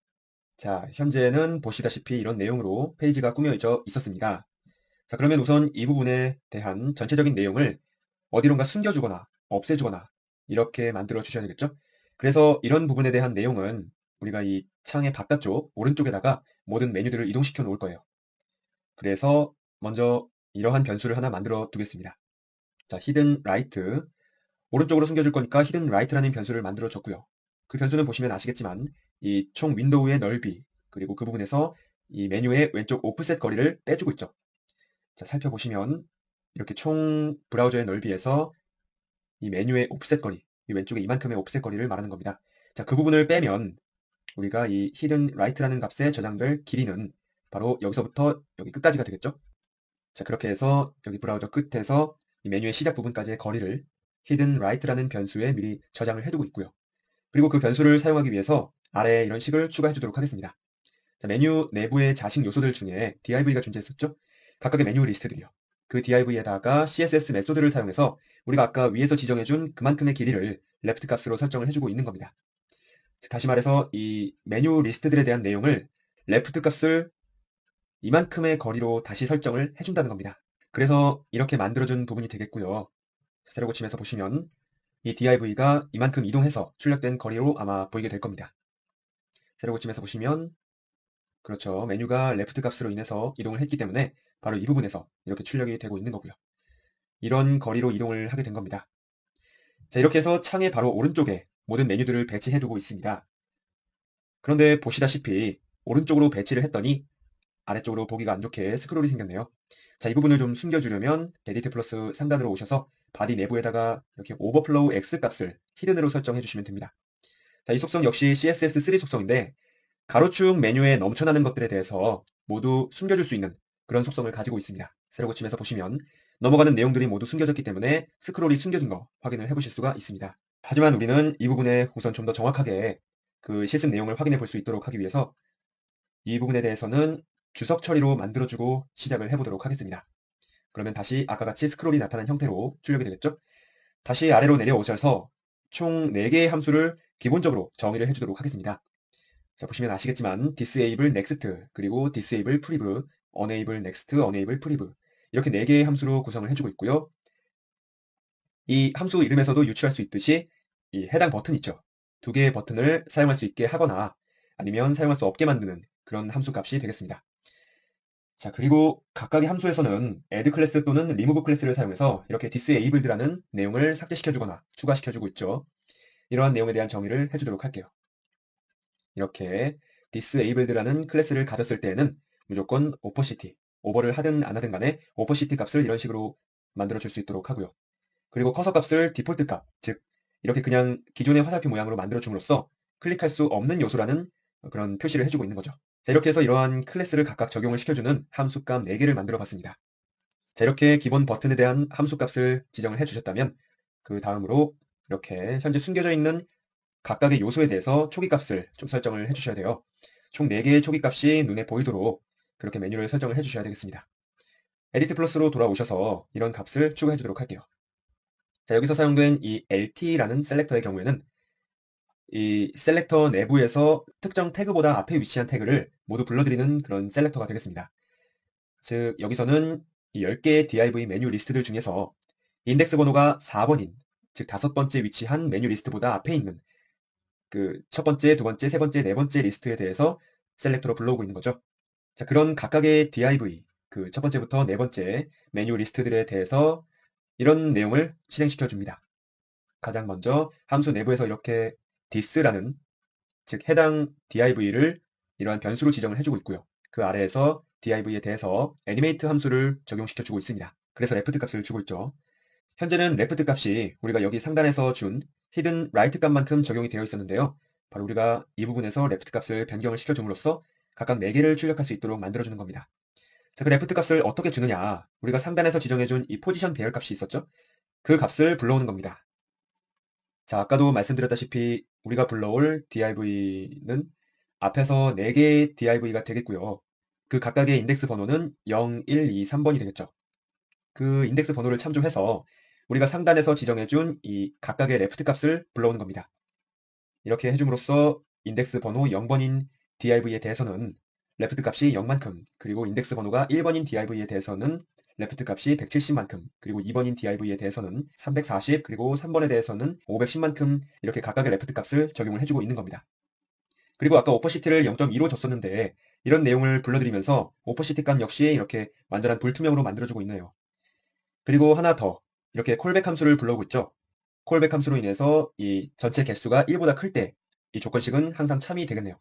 자, 현재는 보시다시피 이런 내용으로 페이지가 꾸며져 있었습니다. 자, 그러면 우선 이 부분에 대한 전체적인 내용을 어디론가 숨겨주거나 없애주거나 이렇게 만들어 주셔야 되겠죠? 그래서 이런 부분에 대한 내용은 우리가 이 창의 바깥쪽 오른쪽에다가 모든 메뉴들을 이동시켜 놓을 거예요. 그래서 먼저 이러한 변수를 하나 만들어 두겠습니다. 자, hidden right, 오른쪽으로 숨겨줄 거니까 hidden right라는 변수를 만들어 줬고요. 그 변수는 보시면 아시겠지만 이 총 윈도우의 넓이, 그리고 그 부분에서 이 메뉴의 왼쪽 오프셋 거리를 빼주고 있죠. 자, 살펴보시면 이렇게 총 브라우저의 넓이에서 이 메뉴의 옵셋 거리, 이 왼쪽에 이만큼의 옵셋 거리를 말하는 겁니다. 자, 그 부분을 빼면 우리가 이 hidden right라는 값에 저장될 길이는 바로 여기서부터 여기 끝까지가 되겠죠. 자, 그렇게 해서 여기 브라우저 끝에서 이 메뉴의 시작 부분까지의 거리를 hidden right라는 변수에 미리 저장을 해두고 있고요. 그리고 그 변수를 사용하기 위해서 아래에 이런 식을 추가해 주도록 하겠습니다. 자, 메뉴 내부의 자식 요소들 중에 div가 존재했었죠. 각각의 메뉴 리스트들이요. 그 div에다가 css 메소드를 사용해서 우리가 아까 위에서 지정해준 그만큼의 길이를 left 값으로 설정을 해주고 있는 겁니다. 다시 말해서 이 메뉴 리스트들에 대한 내용을 left 값을 이만큼의 거리로 다시 설정을 해준다는 겁니다. 그래서 이렇게 만들어준 부분이 되겠고요. 세로 고치면서 보시면 이 div가 이만큼 이동해서 출력된 거리로 아마 보이게 될 겁니다. 세로 고치면서 보시면 그렇죠. 메뉴가 left 값으로 인해서 이동을 했기 때문에 바로 이 부분에서 이렇게 출력이 되고 있는 거고요. 이런 거리로 이동을 하게 된 겁니다. 자, 이렇게 해서 창의 바로 오른쪽에 모든 메뉴들을 배치해 두고 있습니다. 그런데 보시다시피 오른쪽으로 배치를 했더니 아래쪽으로 보기가 안 좋게 스크롤이 생겼네요. 자, 이 부분을 좀 숨겨주려면 에디트 플러스 상단으로 오셔서 바디 내부에다가 이렇게 오버플로우 X 값을 히든으로 설정해 주시면 됩니다. 자, 이 속성 역시 CSS3 속성인데 가로축 메뉴에 넘쳐나는 것들에 대해서 모두 숨겨줄 수 있는 그런 속성을 가지고 있습니다. 세로 고치면서 보시면 넘어가는 내용들이 모두 숨겨졌기 때문에 스크롤이 숨겨진 거 확인을 해보실 수가 있습니다. 하지만 우리는 이 부분에 우선 좀 더 정확하게 그 실습 내용을 확인해 볼 수 있도록 하기 위해서 이 부분에 대해서는 주석 처리로 만들어주고 시작을 해보도록 하겠습니다. 그러면 다시 아까 같이 스크롤이 나타난 형태로 출력이 되겠죠? 다시 아래로 내려오셔서 총 4개의 함수를 기본적으로 정의를 해주도록 하겠습니다. 자, 보시면 아시겠지만 disable next, 그리고 disable priv, enable next, enable priv 이렇게 4개의 함수로 구성을 해주고 있고요. 이 함수 이름에서도 유추할 수 있듯이 이 해당 버튼 있죠. 2개의 버튼을 사용할 수 있게 하거나 아니면 사용할 수 없게 만드는 그런 함수 값이 되겠습니다. 자, 그리고 각각의 함수에서는 add 클래스 또는 remove 클래스를 사용해서 이렇게 disabled라는 내용을 삭제시켜주거나 추가시켜주고 있죠. 이러한 내용에 대한 정의를 해주도록 할게요. 이렇게 disabled라는 클래스를 가졌을 때에는 무조건 opacity, 오버를 하든 안 하든 간에 opacity 값을 이런 식으로 만들어줄 수 있도록 하고요. 그리고 커서 값을 디폴트 값, 즉 이렇게 그냥 기존의 화살표 모양으로 만들어줌으로써 클릭할 수 없는 요소라는 그런 표시를 해주고 있는 거죠. 자, 이렇게 해서 이러한 클래스를 각각 적용을 시켜주는 함수값 4개를 만들어 봤습니다. 자, 이렇게 기본 버튼에 대한 함수값을 지정을 해주셨다면 그 다음으로 이렇게 현재 숨겨져 있는 각각의 요소에 대해서 초기값을 좀 설정을 해주셔야 돼요. 총 4개의 초기값이 눈에 보이도록 그렇게 메뉴를 설정을 해주셔야 되겠습니다. 에디트 플러스로 돌아오셔서 이런 값을 추가해 주도록 할게요. 자, 여기서 사용된 이 LT라는 셀렉터의 경우에는 이 셀렉터 내부에서 특정 태그보다 앞에 위치한 태그를 모두 불러들이는 그런 셀렉터가 되겠습니다. 즉, 여기서는 이 10개의 div 메뉴 리스트들 중에서 인덱스 번호가 4번인, 즉 5번째 위치한 메뉴 리스트보다 앞에 있는 그 첫 번째, 두 번째, 세 번째, 네 번째 리스트에 대해서 셀렉터로 불러오고 있는 거죠. 자, 그런 각각의 div, 그 첫 번째부터 네 번째 메뉴 리스트들에 대해서 이런 내용을 실행시켜 줍니다. 가장 먼저 함수 내부에서 이렇게 this라는, 즉 해당 div를 이러한 변수로 지정을 해주고 있고요. 그 아래에서 div에 대해서 animate 함수를 적용시켜 주고 있습니다. 그래서 left 값을 주고 있죠. 현재는 left 값이 우리가 여기 상단에서 준 hidden right 값만큼 적용이 되어 있었는데요. 바로 우리가 이 부분에서 left 값을 변경을 시켜줌으로써 각각 4개를 출력할 수 있도록 만들어주는 겁니다. 자, 그 left 값을 어떻게 주느냐? 우리가 상단에서 지정해준 이 포지션 배열 값이 있었죠? 그 값을 불러오는 겁니다. 자, 아까도 말씀드렸다시피 우리가 불러올 div는 앞에서 4개의 div가 되겠고요. 그 각각의 인덱스 번호는 0, 1, 2, 3번이 되겠죠. 그 인덱스 번호를 참조해서 우리가 상단에서 지정해준 이 각각의 left 값을 불러오는 겁니다. 이렇게 해줌으로써 인덱스 번호 0번인 div에 대해서는 left 값이 0만큼, 그리고 인덱스 번호가 1번인 div에 대해서는 left 값이 170만큼, 그리고 2번인 div에 대해서는 340, 그리고 3번에 대해서는 510만큼 이렇게 각각의 left 값을 적용을 해주고 있는 겁니다. 그리고 아까 오퍼시티를 0.2로 줬었는데 이런 내용을 불러들이면서 오퍼시티 값 역시 이렇게 완전한 불투명으로 만들어주고 있네요. 그리고 하나 더, 이렇게 콜백 함수를 불러오고 있죠. 콜백 함수로 인해서 이 전체 개수가 1보다 클 때 이 조건식은 항상 참이 되겠네요.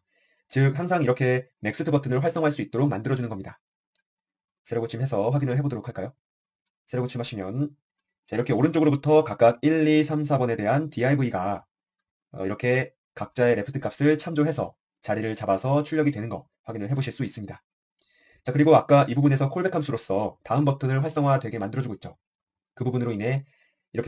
즉 항상 이렇게 넥스트 버튼을 활성화할 수 있도록 만들어주는 겁니다. 세로 고침해서 확인을 해보도록 할까요? 세로 고침하시면 자, 이렇게 오른쪽으로부터 각각 1, 2, 3, 4번에 대한 div가 이렇게 각자의 레프트 값을 참조해서 자리를 잡아서 출력이 되는 거 확인을 해보실 수 있습니다. 자, 그리고 아까 이 부분에서 콜백 함수로서 다음 버튼을 활성화되게 만들어주고 있죠. 그 부분으로 인해